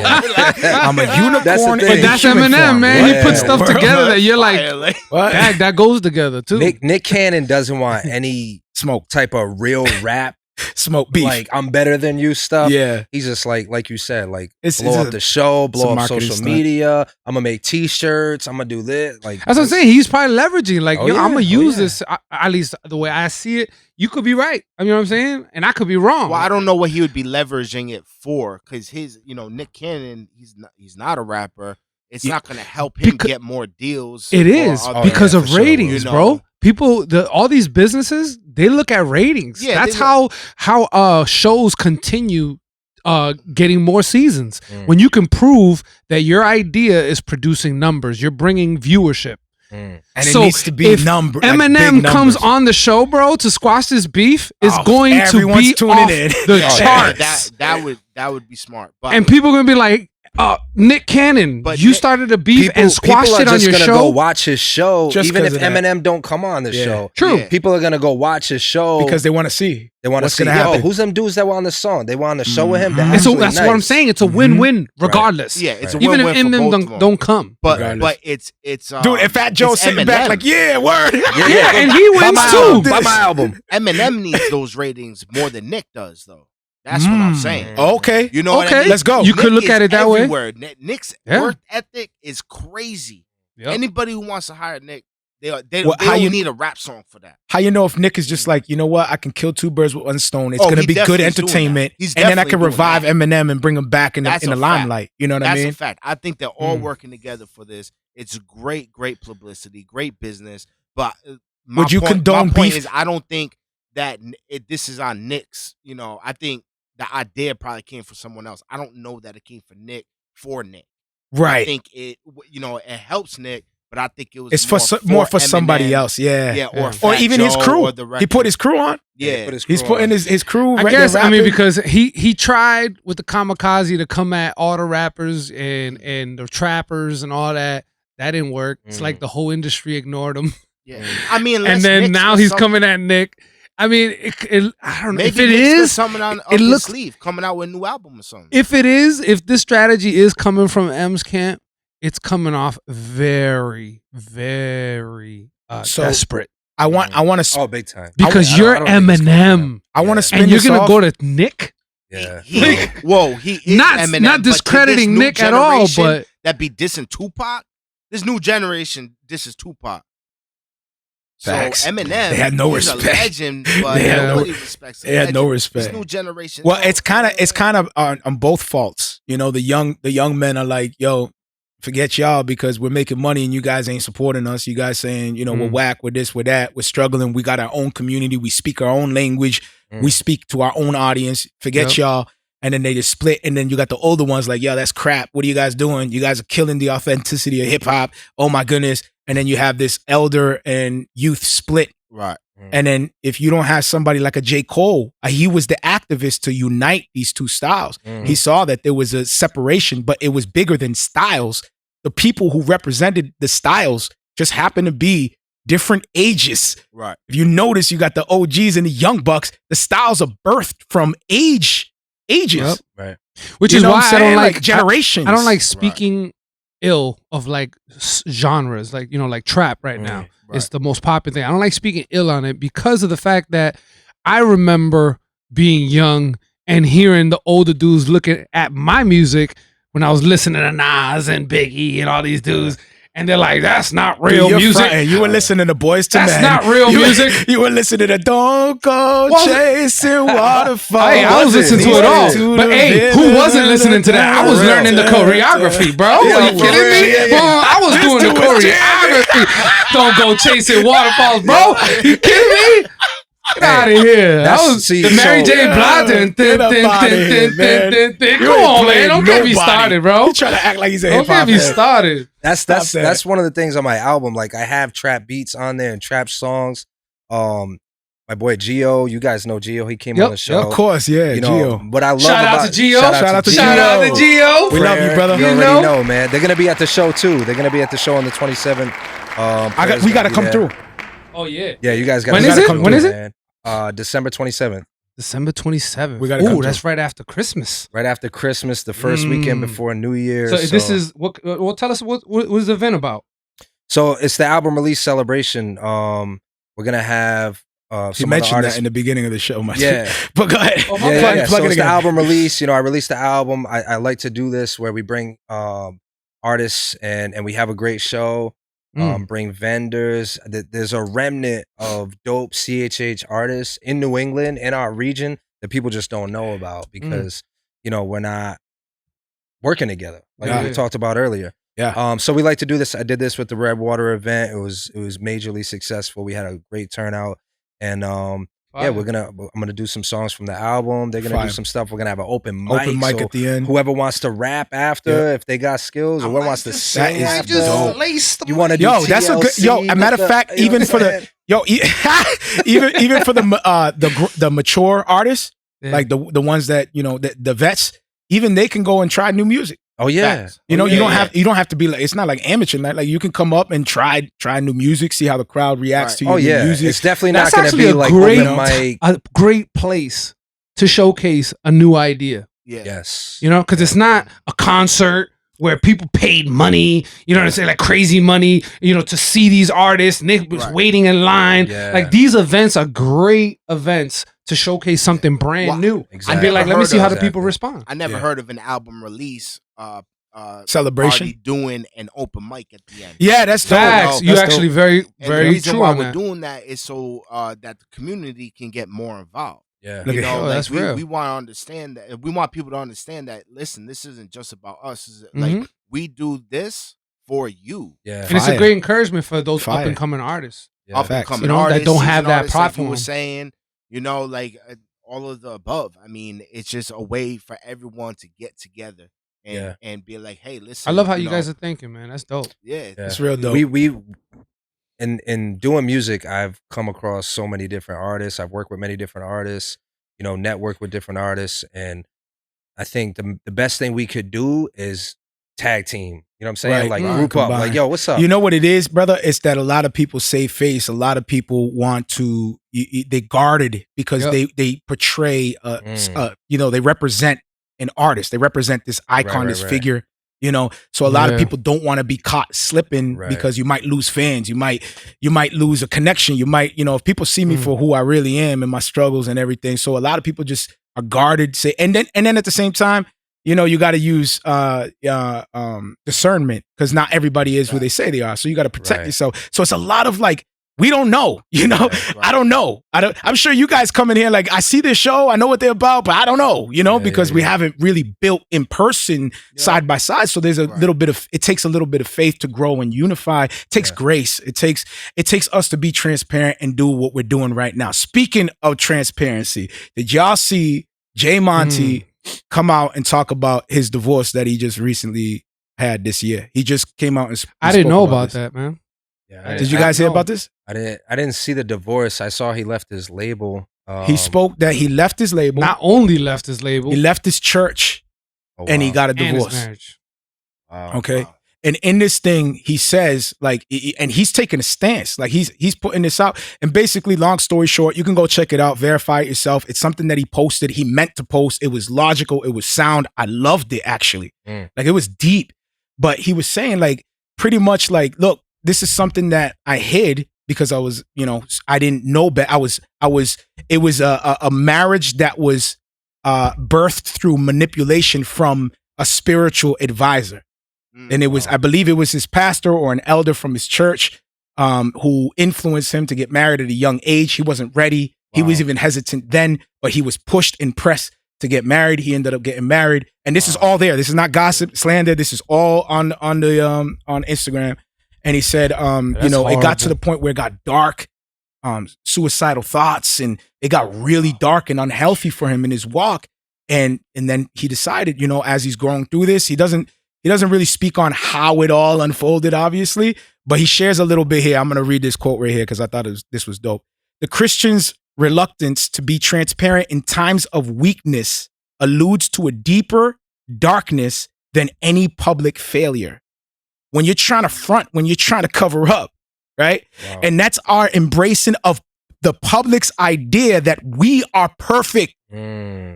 I'm a unicorn. That's the in thing. But that's human Eminem, form. man. Yeah. He puts stuff Word. together that you're like, Fire, like- What? dang, that goes together too. Nick Cannon doesn't want any Smoke, type of real rap, smoke beef. like I'm better than you stuff. Yeah. He's just like you said, like It's blow up a- the show, it's a blow up marketing social stunt. media. I'm gonna make T-shirts. I'm gonna do this. Like That's what I'm saying. He's probably leveraging. Like, Oh, yo, I'm yeah. gonna use Oh, yeah. this. At least the way I see it. You could be right. I mean, you know what I'm saying, and I could be wrong. Well, I don't know what he would be leveraging it for, because Nick Cannon, he's not a rapper. It's not going to help him Because- get more deals. It or is other- because yeah, of for sure. ratings, You bro. know. People, all these businesses, they look at ratings. Yeah, That's they how shows continue getting more seasons. Mm. When you can prove that your idea is producing numbers, you're bringing viewership. And So it needs to be if like Eminem big comes numbers. on the show, bro, to squash this beef, is Oh, going to everyone's be tuning off in. the Oh, charts. Yeah, that would be smart. But And people are gonna be like, Nick Cannon, But you Nick- started a beef people, and squashed people are it on just your gonna show. go watch his show, Just even 'cause if of that. Eminem don't come on the Yeah. show. True. Yeah. People are gonna go watch his show because they want to see. they want to what's see. gonna Yo, happen. who's them dudes that were on the song? They were on the show with him. They're And so actually that's what I'm nice. saying. It's a win-win, regardless. yeah, it's a Even if win-win for Eminem both of them. don't come. But Regardless. it's Dude, if Fat Joe's it's sitting back Eminem. like, yeah, word. Yeah, and he Buy wins my too. album. Buy my album. Eminem needs those ratings more than Nick does, though. That's what I'm saying. Okay. You know what I Okay. mean? Let's go. You could look is at it that way. everywhere. Nick's Yeah. work ethic is crazy. Yep. Anybody who wants to hire Nick, they Well, don't how you- need a rap song for that. How you know if Nick is just like, you know what, I can kill two birds with one stone. It's Oh, gonna he be good definitely is doing entertainment, that. He's and then I definitely can doing revive that. Eminem and bring him back in That's the a fact. limelight. You know what I That's mean? a fact. I think they're all Mm. working together for this. It's great publicity, great business. But my Would you point, condone my point beef? is, I don't think that this is on Nick's. I think the idea probably came from someone else. I don't know that it came from Nick for Nick. I Right. think it helps Nick, but I think it was It's more for somebody Eminem. else. Yeah. Yeah, or Or Fat even his Joe crew. or the He put record. his crew on. Yeah, He's putting his crew. I guess because he tried with the kamikaze to come at all the rappers and the trappers and all that. That didn't work. It's like the whole industry ignored him. yeah. I mean, And unless then Nick's now got he's something- coming at Nick. I mean, I don't know Maybe if it Nick's got is. something on it up his looks- sleeve, coming out with a new album or something. If this strategy is coming from M's camp, it's coming off very, very So- desperate I want to Oh, big time. because I you're don't think it's coming Eminem, I want to Yeah. spin and you're this gonna off. go to Nick. Yeah. He is Not Eminem, not but to this discrediting new Nick at all, generation but that be dissing Tupac. This new generation disses Tupac. So Facts. Eminem, They had no he's respect. a legend, but They had no- nobody respects. A they had no legend. respect. This new generation. Well, it's kind of on both faults. The young men are like, yo, forget y'all because we're making money and you guys ain't supporting us. You guys saying, we're whack, we're this, we're that, we're struggling. We got our own community. We speak our own language. We speak to our own audience. Forget y'all. And then they just split. And then you got the older ones like, yo, that's crap. What are you guys doing? You guys are killing the authenticity of hip hop. Oh my goodness. And then you have this elder and youth split. right. And then if you don't have somebody like a J. Cole, he was the activist to unite these two styles. He saw that there was a separation, but it was bigger than styles. The people who represented the styles just happened to be different ages. Right. If you notice, you got the OGs and the young bucks. The styles are birthed from ages. Yep. Right. which You is know why what I'm I don't saying? like generations. I don't like speaking ill of like genres, like like trap right now. It's the most popular thing. I don't like speaking ill on it because of the fact that I remember being young and hearing the older dudes looking at my music when I was listening to Nas and Biggie and all these dudes. And they're like, that's not real music. You were listening to Boys to Men. That's not real music. You were listening to Don't Go Chasing Waterfalls. Hey, I was listening to it all. But hey, who wasn't listening to that? I was learning the choreography, bro. Are you kidding me? Bro, I was doing the choreography. Don't go chasing waterfalls, bro. You kidding me? Get out of here. That was the Mary J. Blige. Come on, man. Don't get me started, bro. He's trying to act like he's a hip hop. Don't get me started. That's one of the things on my album. Like, I have trap beats on there and trap songs. My boy Gio, you guys know Gio. He came on the show. Of course, yeah, Gio. But I love Shout out to Gio. Shout out to Gio. We love you, brother. You already know, man. They're gonna be at the show too. They're gonna be at the show on the 27th. We gotta come through. Oh yeah. Yeah, you guys got. When is it? When is it? December 27th. December 27th. We gotta come that's right after Christmas. Right after Christmas, the first weekend before New Year. So this is what? Well, tell us what is the event about? So it's the album release celebration. We're gonna have. You mentioned that in the beginning of the show, Mike. Yeah. But go ahead. So it's the album release. You know, I released the album. I like to do this where we bring artists and we have a great show. Bring vendors. There's a remnant of dope CHH artists in New England, in our region, that people just don't know about because, you know, we're not working together like we talked about earlier. Yeah. So we like to do this. I did this with the Redwater event. It was majorly successful. We had a great turnout. And I'm gonna do some songs from the album. They're gonna do some stuff. We're gonna have an open mic at the end. Whoever wants to rap after, if they got skills, or whoever wants to sing after. You want to do TLC, that's a good a matter of fact, even for the even for the mature artists, like the ones that the vets, even they can go and try new music. Oh yeah, you don't have to be like, it's not like amateur night. Like you can come up and try new music, see how the crowd reacts to your new music. It's definitely not going to be like a great place to showcase a new idea. Yes, because it's not a concert where people paid money, you know what I'm saying, like crazy money, to see these artists and they was waiting in line. Like these events are great events to showcase something brand new. Exactly. And be like, let me see how the people respond. I never heard of an album release celebration doing an open mic at the end. Yeah, that's dope. You actually very, very the reason true why on we're that. doing that is so that the community can get more involved. Yeah, that's real. We want to understand that. We want people to understand that. Listen, this isn't just about us. Like we do this for you. Yeah, and it's a great encouragement for those up and coming artists. Yeah. Up and coming artists that don't have that platform. Like you were saying, like all of the above. I mean, it's just a way for everyone to get together and be like, hey, listen. I love how you guys are thinking, man. That's dope. Yeah, it's real dope. We in doing music, I've come across so many different artists. I've worked with many different artists, network with different artists. And I think the best thing we could do is tag team. You know what I'm saying? Group up. Like, yo, what's up? You know what it is, brother? It's that a lot of people save face. A lot of people want to, they guarded because they portray, they represent an artist. They represent this icon, this figure. So a lot of people don't want to be caught slipping because you might lose fans. You might lose a connection. You might, if people see me for who I really am and my struggles and everything. So a lot of people just are guarded. And then at the same time, you got to use discernment because not everybody is who they say they are. So you got to protect yourself. So it's a lot of like, we don't know, I don't know. I'm sure you guys come in here like, I see this show, I know what they're about, but I don't know, because we haven't really built in person side by side. So there's it takes a little bit of faith to grow and unify. It takes grace. It takes us to be transparent and do what we're doing right now. Speaking of transparency, did y'all see Jay Monty come out and talk about his divorce that he just recently had this year? He just came out and I didn't know about that, man. Yeah, did you guys hear about this? I didn't see the divorce. I saw he left his label. He spoke that he left his label. Not only left his label, he left his church, and he got a divorce. And his marriage. Wow. Okay. Wow. And in this thing, he says, like, and he's taking a stance. Like, he's putting this out. And basically, long story short, you can go check it out, verify it yourself. It's something that he posted. He meant to post. It was logical. It was sound. I loved it, actually. Like, it was deep. But he was saying, like, pretty much like, look, this is something that I hid because I was, I didn't know better. It was a marriage that was birthed through manipulation from a spiritual advisor. And it was, I believe it was his pastor or an elder from his church who influenced him to get married at a young age. He wasn't ready. He was even hesitant then, but he was pushed and pressed to get married. He ended up getting married. And this is all there. This is not gossip, slander. This is all on Instagram. And he said, you know, it got to the point where it got dark, suicidal thoughts, and it got really dark and unhealthy for him in his walk. And then he decided, you know, as he's growing through this, he doesn't really speak on how it all unfolded, obviously, but he shares a little bit here. I'm going to read this quote right here because I thought this was dope. The Christian's reluctance to be transparent in times of weakness alludes to a deeper darkness than any public failure. When you're trying to front, when you're trying to cover up, right? Wow. And that's our embracing of the public's idea that we are perfect.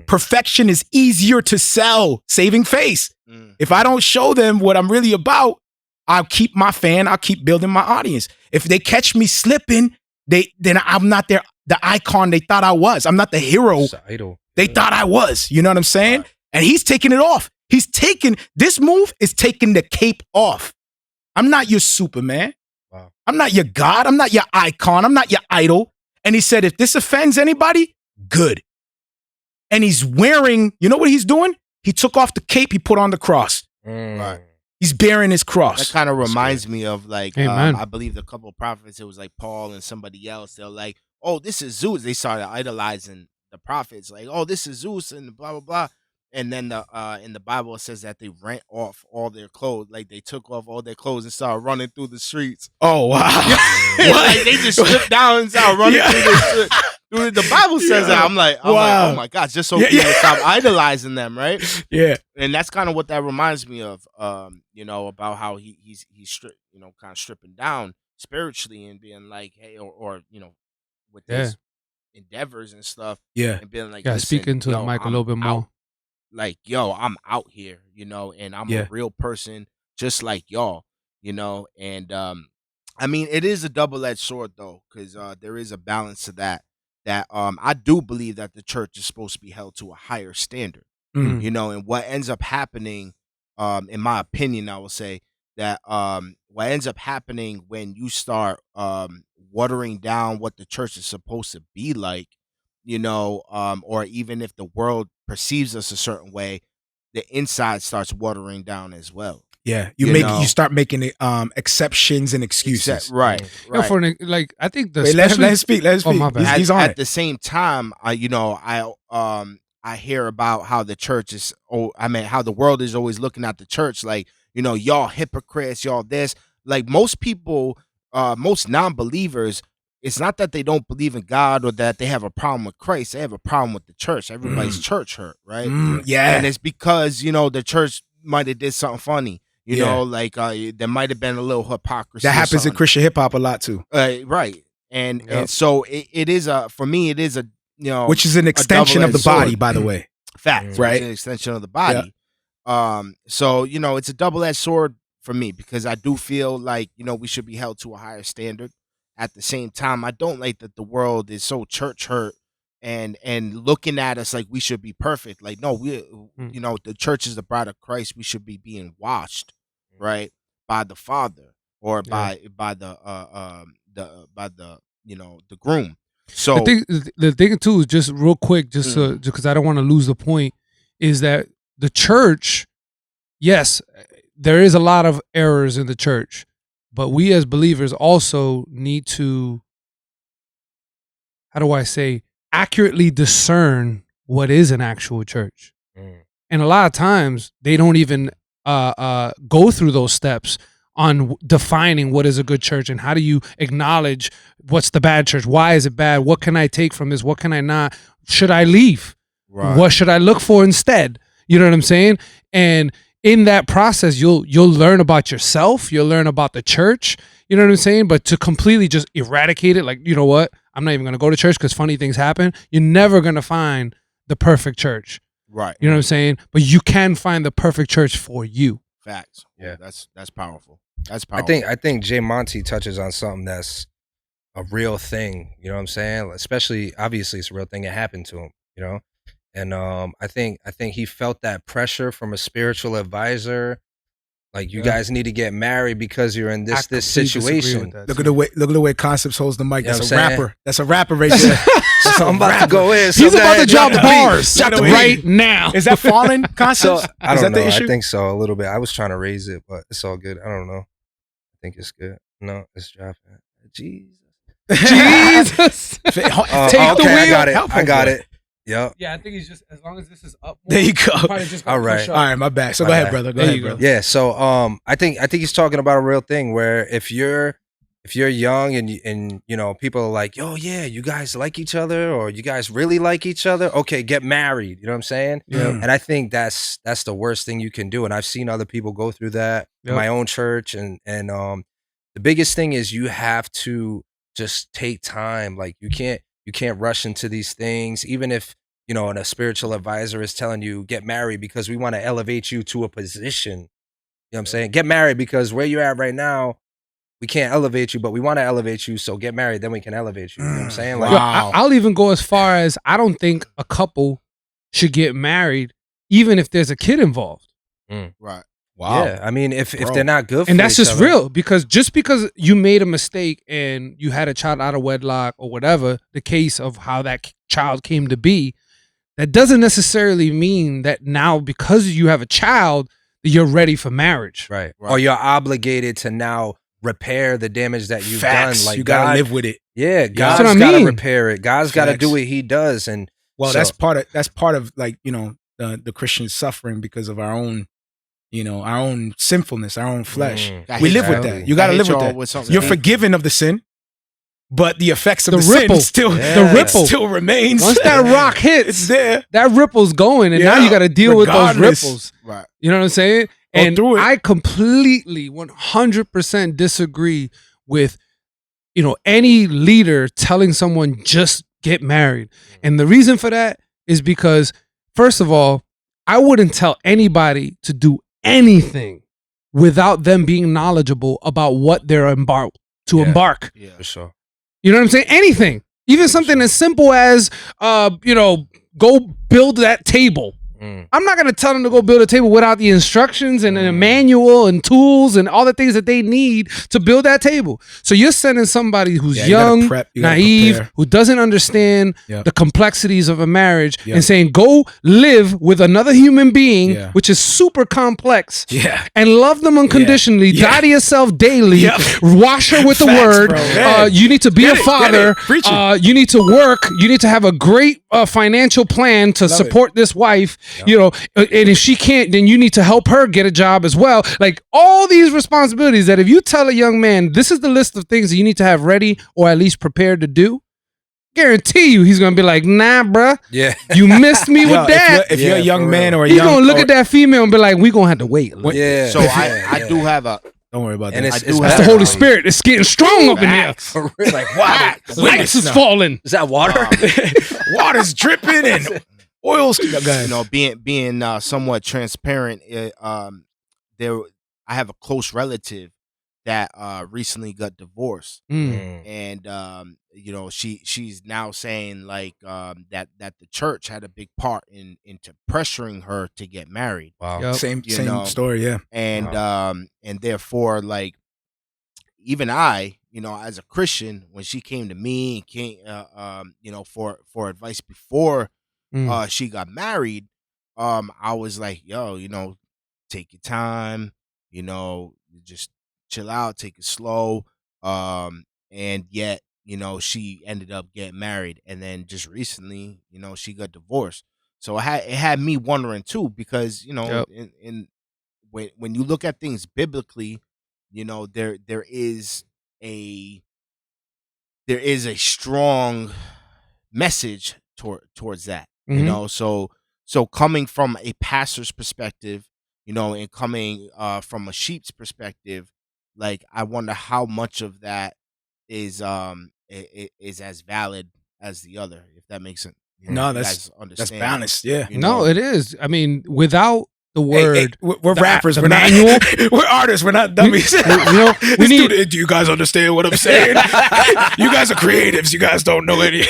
Perfection is easier to sell, saving face. If I don't show them what I'm really about, I'll keep my fan, I'll keep building my audience. If they catch me slipping, then I'm not the icon they thought I was. I'm not the hero they thought I was. You know what I'm saying? Right. And he's taking it off. This move is taking the cape off. I'm not your Superman. Wow. I'm not your God. I'm not your icon. I'm not your idol. And he said, if this offends anybody, good. And he's wearing, you know what he's doing? He took off the cape, he put on the cross. Right. He's bearing his cross. That kind of reminds me of like, I believe the couple of prophets, it was like Paul and somebody else. They're like, oh, this is Zeus. They started idolizing the prophets. Like, oh, this is Zeus and blah, blah, blah. And then in the Bible, it says that they rent off all their clothes. Like they took off all their clothes and started running through the streets. Oh, wow. Like they just stripped down and started running through the streets. Dude, the Bible says that. I'm like, oh my gosh, just so people stop idolizing them, right? Yeah. And that's kind of what that reminds me of, you know, about how he's you know, kind of stripping down spiritually and being like, hey, or you know, with his endeavors and stuff. Yeah. And being like, speak into the mic a little bit more. Like, yo, I'm out here, you know, and I'm a real person just like y'all, you know. And I mean, it is a double-edged sword though, because there is a balance to that I do believe that the church is supposed to be held to a higher standard, you know. And what ends up happening, in my opinion, I will say that what ends up happening when you start watering down what the church is supposed to be like, you know, or even if the world perceives us a certain way, the inside starts watering down as well. Yeah, you start making exceptions and excuses. Right. You know, for like, I think the let him speak. Let him speak. my bad. He's on at it. the same time, I hear about how the church is. How the world is always looking at the church like, you know, y'all hypocrites, y'all this. Like most people, most non-believers, it's not that they don't believe in God or that they have a problem with Christ. They have a problem with the church. Everybody's church hurt, right? Yeah, and it's because, you know, the church might have did something funny. You know, like there might have been a little hypocrisy. That happens in Christian hip hop a lot too. Right. And so it is for me, it is a, you know, which is an extension of the body, by the way. Fact, right? It's an extension of the body. So, you know, it's a double-edged sword for me because I do feel like, you know, we should be held to a higher standard. At the same time, I don't like that the world is so church hurt and looking at us like we should be perfect. Like, no, you know, the church is the bride of Christ. We should be being washed, right, by the Father or by the you know, the groom. So the thing too is just real quick, just because I don't want to lose the point, is that the church, yes, there is a lot of errors in the church, but we as believers also need to, how do I say, accurately discern what is an actual church. And a lot of times they don't even go through those steps on defining what is a good church and how do you acknowledge what's the bad church? Why is it bad? What can I take from this? What can I not? Should I leave? Right. What should I look for instead? You know what I'm saying? And in that process, you'll learn about yourself. You'll learn about the church. You know what I'm saying? But to completely just eradicate it, like, you know what? I'm not even going to go to church because funny things happen. You're never going to find the perfect church. Right. You know what I'm saying? But you can find the perfect church for you. Facts. Yeah. That's powerful. That's powerful. I think Jay Monty touches on something that's a real thing. You know what I'm saying? Especially, obviously, it's a real thing that happened to him. You know, And I think he felt that pressure from a spiritual advisor. Like, you guys need to get married because you're in this situation. Look at the way Conceptz holds the mic. That's a rapper. That's a rapper right there. So I'm about to go in. He's about to drop bars right now. Is that falling, Conceptz? So, I don't know. I think so, a little bit. I was trying to raise it, but it's all good. I don't know. I think it's good. No, it's dropping. Jesus. Take the wheel. I got it. Yep. Yeah, I think he's just, as long as this is up. There you go. All right, my bad. So go ahead, brother. Go ahead, brother. Yeah. So I think he's talking about a real thing where if you're young and you know, people are like, yo, yeah, you guys like each other, or you guys really like each other. Okay, get married. You know what I'm saying? Yeah. And I think that's the worst thing you can do. And I've seen other people go through that in my own church. And the biggest thing is you have to just take time. Like, you can't rush into these things, even if, you know, and a spiritual advisor is telling you get married because we want to elevate you to a position. You know what I'm saying? Get married because where you're at right now, we can't elevate you, but we want to elevate you. So get married, then we can elevate you. You know what I'm saying? Like, wow. I'll even go as far as, I don't think a couple should get married, even if there's a kid involved. Right. Wow. Yeah. I mean, if they're not good for and that's each just other, real, because just because you made a mistake and you had a child out of wedlock or whatever the case of how that child came to be, that doesn't necessarily mean that now, because you have a child, that you're ready for marriage. Right. Or you're obligated to now repair the damage that you've done. Like, you gotta live with it. Yeah, God's gotta repair it. God's gotta do what He does. And well, that's part of like, you know, the Christian suffering because of our own, you know, our own sinfulness, our own flesh. We live with that. You gotta live with that. You're forgiven of the sin, but the effects of the sin still remains. Once that rock hits, it's there. That ripple's going, and now you got to deal with those ripples. Right. You know what I'm saying? And I completely 100% disagree with, you know, any leader telling someone just get married. And the reason for that is because, first of all, I wouldn't tell anybody to do anything without them being knowledgeable about what they're embark. Yeah, for sure. You know what I'm saying? Anything. Even something as simple as, you know, go build that table. I'm not going to tell them to go build a table without the instructions and a manual and tools and all the things that they need to build that table. So you're sending somebody who's young, naive, who doesn't understand the complexities of a marriage and saying, go live with another human being, which is super complex, and love them unconditionally, die to yourself daily, wash her with the word. You need to be a father. You need to work. You need to have a great financial plan to support this wife. You know, and if she can't, then you need to help her get a job as well. Like, all these responsibilities that if you tell a young man, this is the list of things that you need to have ready or at least prepared to do, guarantee you he's going to be like, nah, bruh. Yeah. You missed me with that. If you're a young man or a he's going to look at that female and be like, we're going to have to wait. Yeah. So I do have a... Don't worry about and that. That's the Holy Spirit. It's getting strong up in there. It's like, wow. Lights is falling. Is that water? Water's dripping and... oils, you know, being somewhat transparent. I have a close relative that recently got divorced, and you know, she's now saying like that the church had a big part into pressuring her to get married. Wow, yep. Same story, yeah. And and therefore, like, even I, you know, as a Christian, when she came to me and came, you know, for advice before. She got married, I was like, yo, you know, take your time, you know, just chill out, take it slow. And yet, you know, she ended up getting married, and then just recently, you know, she got divorced. So it had me wondering too, because, you know, when you look at things biblically, you know, there is a strong message towards that. You know, so coming from a pastor's perspective, you know, and coming from a sheep's perspective, like, I wonder how much of that is as valid as the other, if that makes sense. You know, no, that's balanced. Yeah, you know? No, it is. I mean, without the word, we're rappers. We're not. We're artists. We're not dummies. You know, do you guys understand what I'm saying? You guys are creatives. You guys don't know any.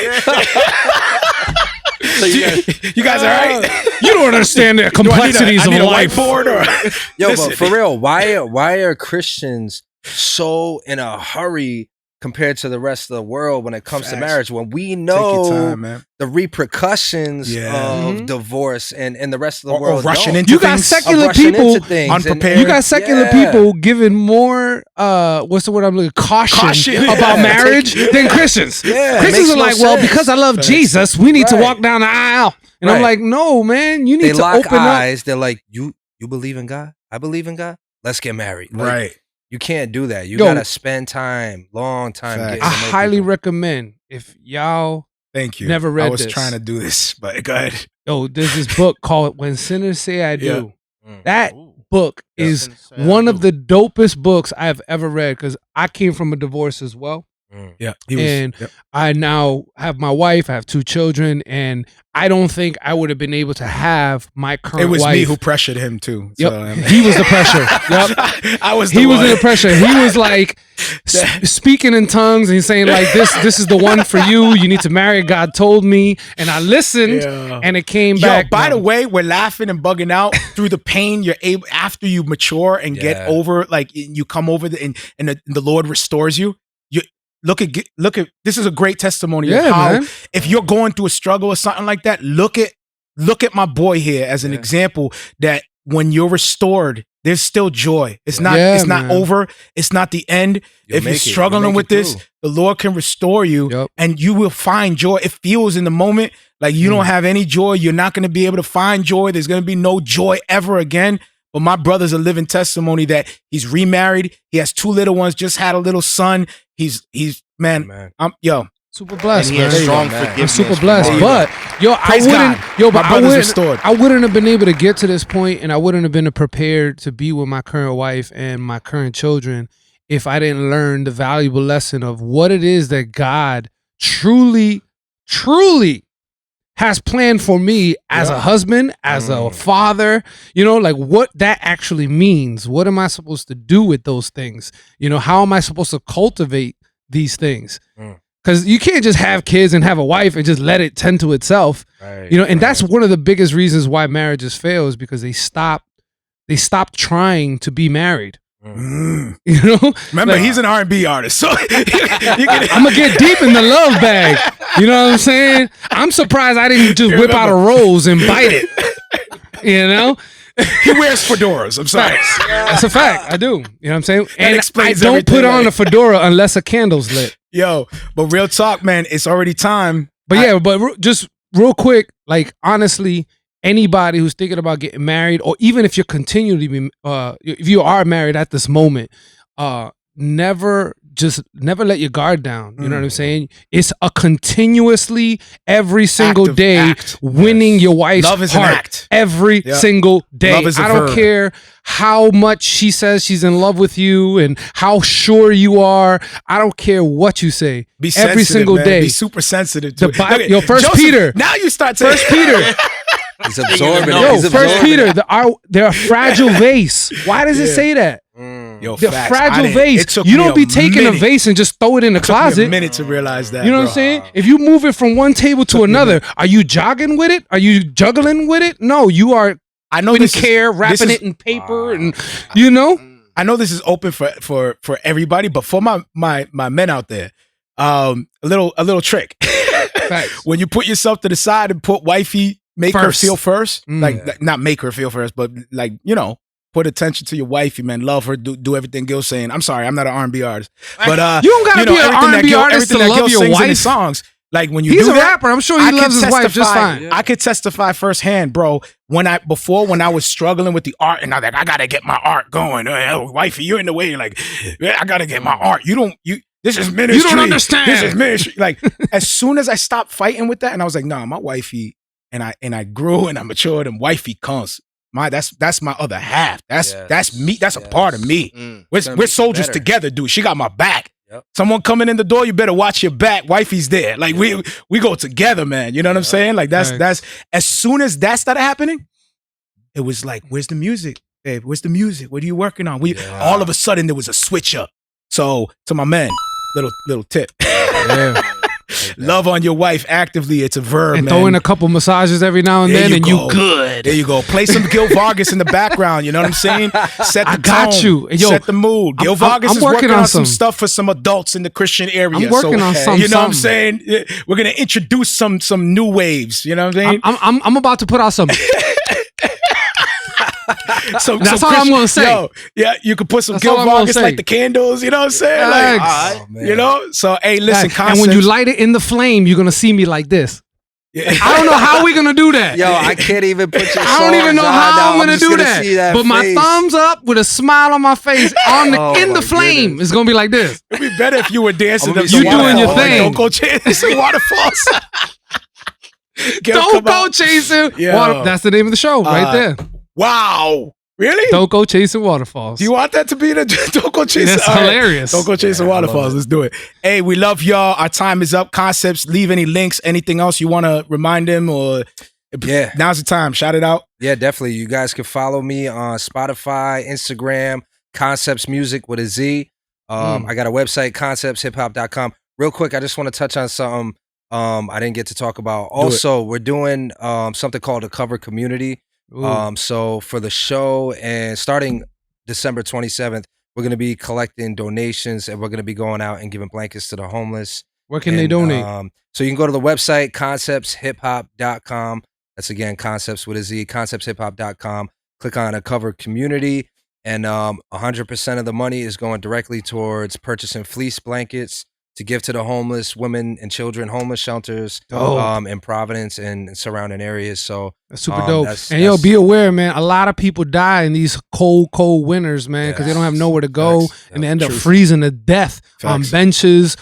You guys all right? You don't understand the complexities I need of a life. whiteboard or Yo, Listen. but for real, why are Christians so in a hurry compared to the rest of the world when it comes to Facts. marriage? When we Take your know time, man. the repercussions Yeah. of divorce and the rest of the Or world rushing don't. into You got things. secular Rushing people into things unprepared. You got secular Yeah. people giving more what's the word I'm looking caution about Yeah. marriage than Christians. Yeah, Christians makes are no like, well, sense. because I love Facts. Jesus, we need to Right. walk down the aisle. And I'm Right. like, no, man, you They need to lock open up. eyes. They're like, you believe in God? I believe in God. Let's get married. Like, Right. You can't do that. You Yo. gotta spend time, long time. Facts. Getting I to know highly people. recommend if y'all Thank you. Never read I was this. trying to do this, but go ahead. there's this book called When Sinners Say I Do. Mm. That book is Sinners Say I one of Do. the dopest books I've ever read because I came from a divorce as well. Mm. Yeah. And I now have my wife, I have 2 children, and I don't think I would have been able to have my current It was wife. me who pressured him too. Yep. So, He was the pressure. Yep. I was the He was one. in the pressure. He was like speaking in tongues and he's saying like this is the one for you. You need to marry. God told me, and I listened, Yeah. and it came Yo, back. by the way, we're laughing and bugging out through the pain you're able after you mature and get Yeah. over, like you come over and the Lord restores you. You look at this is a great testimony Yeah, of how man. if you're going through a struggle or something like that, look at my boy here as an example that when you're restored, there's still joy. It's not Yeah, it's not man. over. It's not the end. You'll If you're make it. You'll struggling make with it this, through. the Lord can restore you Yep. and you will find joy. It feels in the moment like you don't have any joy. You're not going to be able to find joy. There's going to be no joy ever again. But my brother's a living testimony that he's remarried. He has 2 little ones, just had a little son. He's man, Man. Super blessed, And he has man. strong man. I'm forgiveness. super from blessed, God. but yo, Praise I wouldn't. God. Yo, but My I brother's wouldn't. restored. I wouldn't have been able to get to this point, and I wouldn't have been prepared to be with my current wife and my current children if I didn't learn the valuable lesson of what it is that God truly has planned for me as a husband, as a father, like what that actually means. What am I supposed to do with those things? How am I supposed to cultivate these things? Because you can't just have kids and have a wife and just let it tend to itself. Right. And that's one of the biggest reasons why marriages fail is because they stop trying to be married. Remember, Like- he's an R&B artist, so you can, I'm gonna get deep in the love bag. You know what I'm saying? I'm surprised I didn't just whip out a rose and bite it. he wears fedoras. I'm sorry. That's a fact. I do. You know what I'm saying? And I explains don't put everything, on like- a fedora unless a candle's lit. Yo, but real talk, man, it's already time. But just real quick, like honestly, anybody who's thinking about getting married, or even if you're continuing to be, if you are married at this moment, never let your guard down. You know what I'm saying? It's a continuously every single Active day act. winning your wife's Love is an heart act. every Yeah. single day. Love is a I don't verb. care how much she says she's in love with you and how sure you are. I don't care what you say. Be every sensitive, single man. day. Be super sensitive to The it. Bible- Look at- yo, First Joseph, Peter. Now you start to First Peter. He's absorbing Yo, it. Yo, He's First absorbing Peter, it. they're a fragile vase. Why does it Yeah. say that? Yo, The facts. I fragile didn't- vase. it took You me don't be a taking minute. a vase and just throw it in the Took me a closet. minute to realize that. You know what I'm bro. saying? If you move it from one table to another, are you jogging with it? Are you juggling with it? No, you are I know in this is- care, this wrapping is- it in paper, and you know. I know this is open for everybody, but for my men out there, a little trick. Facts. When you put yourself to the side and put wifey, make her First. feel first, Mm. like not make her feel first, but like put attention to your wifey, man. Love her, do everything Gil's saying. I'm sorry, I'm not an R&B artist, but You don't gotta be an everything that R&B artist everything to that love Gil your sings in his wife. songs. Like when you He's do a that, rapper. I'm sure he I could loves his wife just testify- fine. I could testify firsthand, bro. When I was struggling with the art, and I was like, I gotta get my art going. Oh, wifey, you're in the way. Like, I gotta get my art. This is ministry. You don't understand. This is ministry. Like, as soon as I stopped fighting with that, and I was like, nah, my wifey, and I grew and I matured, and wifey comes. That's my other half. That's me. That's a part of me. Mm. We're gonna make you soldiers better. together, dude. She got my back. Yep. Someone coming in the door, you better watch your back. Wifey's there. Like we go together, man. You know what I'm saying? Like that's as soon as that started happening, it was like, where's the music, babe? Where's the music? What are you working on? All of a sudden there was a switch up. So to my men, little tip. Yeah. Love on your wife actively. It's a verb, And man. throw in a couple massages every now and then, and you good. There you go. Play some Gil Vargas in the background. You know what I'm saying? Set the I got tone, you. Yo, set the mood. Gil Vargas I'm is working on some stuff for some adults in the Christian area. I'm working on some. You know what I'm saying? We're gonna introduce some new waves. You know what I'm saying? I'm about to put out some. That's all I'm gonna say. Yo, yeah, you could put some That's Gil all I'm gonna Vargas say. like the candles. You know what I'm saying? Like, Thanks. you know. So hey, listen, And when you light it in the flame, you're gonna see me like this. I don't know how we're gonna do that. Yo, I can't even put your I don't even know how I'm gonna do see that. But my thumbs up with a smile on my face on the in the flame is gonna be like this. It'd be better if you were dancing. You doing your thing. Don't go chasing waterfalls. Don't go chasing. That's the name of the show right there. Wow. Really? Don't go chasing waterfalls. Do you want that to be the Don't Go Chasing? That's hilarious. Don't go chasing waterfalls. Let's do it. Hey, we love y'all. Our time is up. Concepts, leave any links, anything else you want to remind them or now's the time. Shout it out. Yeah, definitely. You guys can follow me on Spotify, Instagram, Conceptz Music with a Z. I got a website, conceptshiphop.com. Real quick, I just want to touch on something I didn't get to talk about. Also, we're doing something called a cover community. So for the show and starting December 27th, we're going to be collecting donations and we're going to be going out and giving blankets to the homeless. Where can they donate? So you can go to the website, conceptshiphop.com. That's again, Conceptz with a Z, conceptshiphop.com. Click on a cover community and 100% of the money is going directly towards purchasing fleece blankets to give to the homeless women and children, homeless shelters in Providence and surrounding areas. So that's super dope. And be aware, man, a lot of people die in these cold winters, man, because they don't have nowhere to go and they end up freezing to death on benches,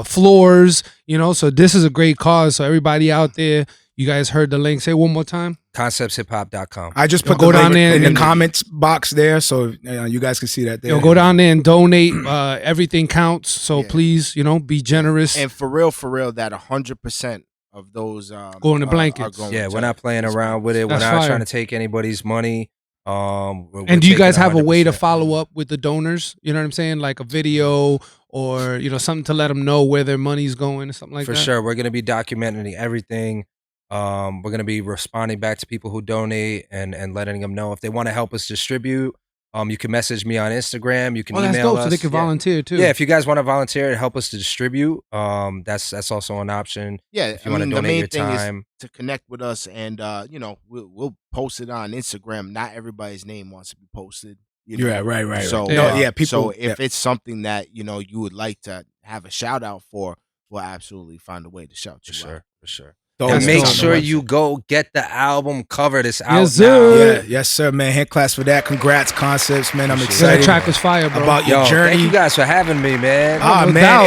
floors, you know. So this is a great cause. So everybody out there, you guys heard the link. Say it one more time. Conceptshiphop.com. I just put the link in the comments box there, so you guys can see that there. Go down there and donate. Everything counts. So please, be generous. And for real, that 100% of those go in the blankets. We're not playing around with it. We're not trying to take anybody's money. And do you guys have a way to follow up with the donors? You know what I'm saying? Like a video or something to let them know where their money's going or something like that? For sure. We're going to be documenting everything. We're going to be responding back to people who donate and letting them know if they want to help us distribute. You can message me on Instagram. You can email us. So they can volunteer too. Yeah, if you guys want to volunteer and help us to distribute, that's also an option. Yeah, if you want to donate your time, the main thing is to connect with us, and we'll post it on Instagram. Not everybody's name wants to be posted. Right. So people. So if it's something that you would like to have a shout out for, we'll absolutely find a way to shout you out. For sure. And make sure you go get the album cover. It's out now. Yes, sir, man. Hand claps for that. Congrats, Conceptz, man. I'm excited. That track was fire, bro. About your journey. Thank you guys for having me, man.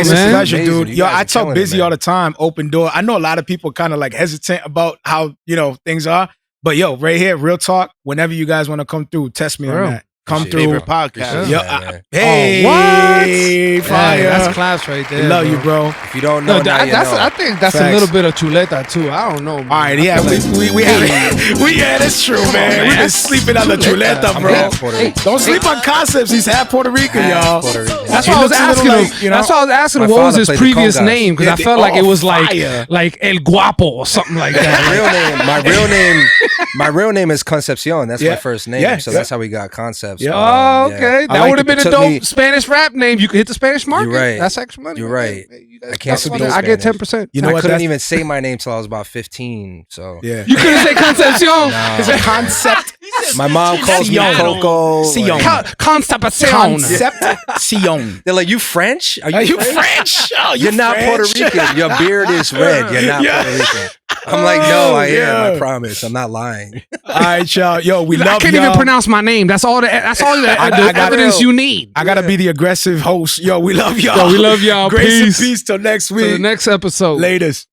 It's a pleasure, dude. I talk busy all the time. Open door. I know a lot of people kind of like hesitant about how things are, but right here, real talk. Whenever you guys want to come through, test me on that. Come through. Favorite podcast. Hey, what? Fire. That's class right there. Love you, bro. If you don't know, I think that's a little bit of chuleta too. I don't know, man. All right, we have that's true, man. We've been sleeping on the chuleta, bro. Don't sleep on Conceptz. He's half Puerto Rican, y'all. That's why I was asking him. That's why I was asking him what was his previous name, because I felt like it was like El Guapo or something like that. My real name is Concepcion. That's my first name, so that's how we got Conceptz. Yeah. Oh, okay. That would have been a dope Spanish rap name. You could hit the Spanish market. You're right. That's extra money. You're right. I can't speak I get 10%. I couldn't even say my name till I was about 15. So you couldn't say Concepcion. It's a concept. My mom calls me Coco. Concepcion. They're like, you French? Are you French? You're not Puerto Rican. Your beard is red. You're not Puerto Rican. I'm like, no, I am. I promise. I'm not lying. All right, y'all. Yo, we love y'all. I can't even pronounce my name. That's all the evidence you need. I gotta be the aggressive host. Yo, we love y'all. Yo, we love y'all. Grace and peace till next week. Till the next episode. Latest.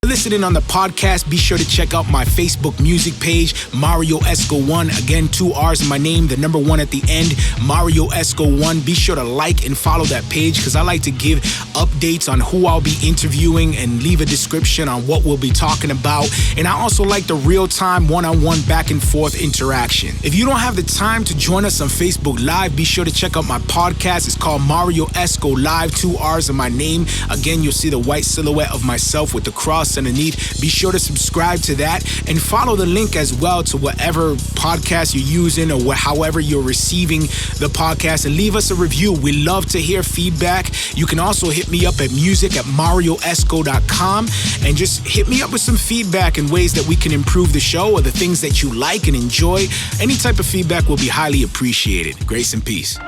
Listening on the podcast, be sure to check out my Facebook music page, Marrio Esco 1. Again, 2 R's in my name, the number 1 at the end, Marrio Esco 1. Be sure to like and follow that page because I like to give updates on who I'll be interviewing and leave a description on what we'll be talking about. And I also like the real-time one-on-one back and forth interaction. If you don't have the time to join us on Facebook Live, be sure to check out my podcast. It's called Marrio Esco Live, 2 R's in my name. Again, you'll see the white silhouette of myself with the cross underneath. Be sure to subscribe to that and follow the link as well to whatever podcast you're using or however you're receiving the podcast, and leave us a review. We love to hear feedback. You can also hit me up at music@marrioesco.com and just hit me up with some feedback and ways that we can improve the show or the things that you like and enjoy. Any type of feedback will be highly appreciated. Grace and peace.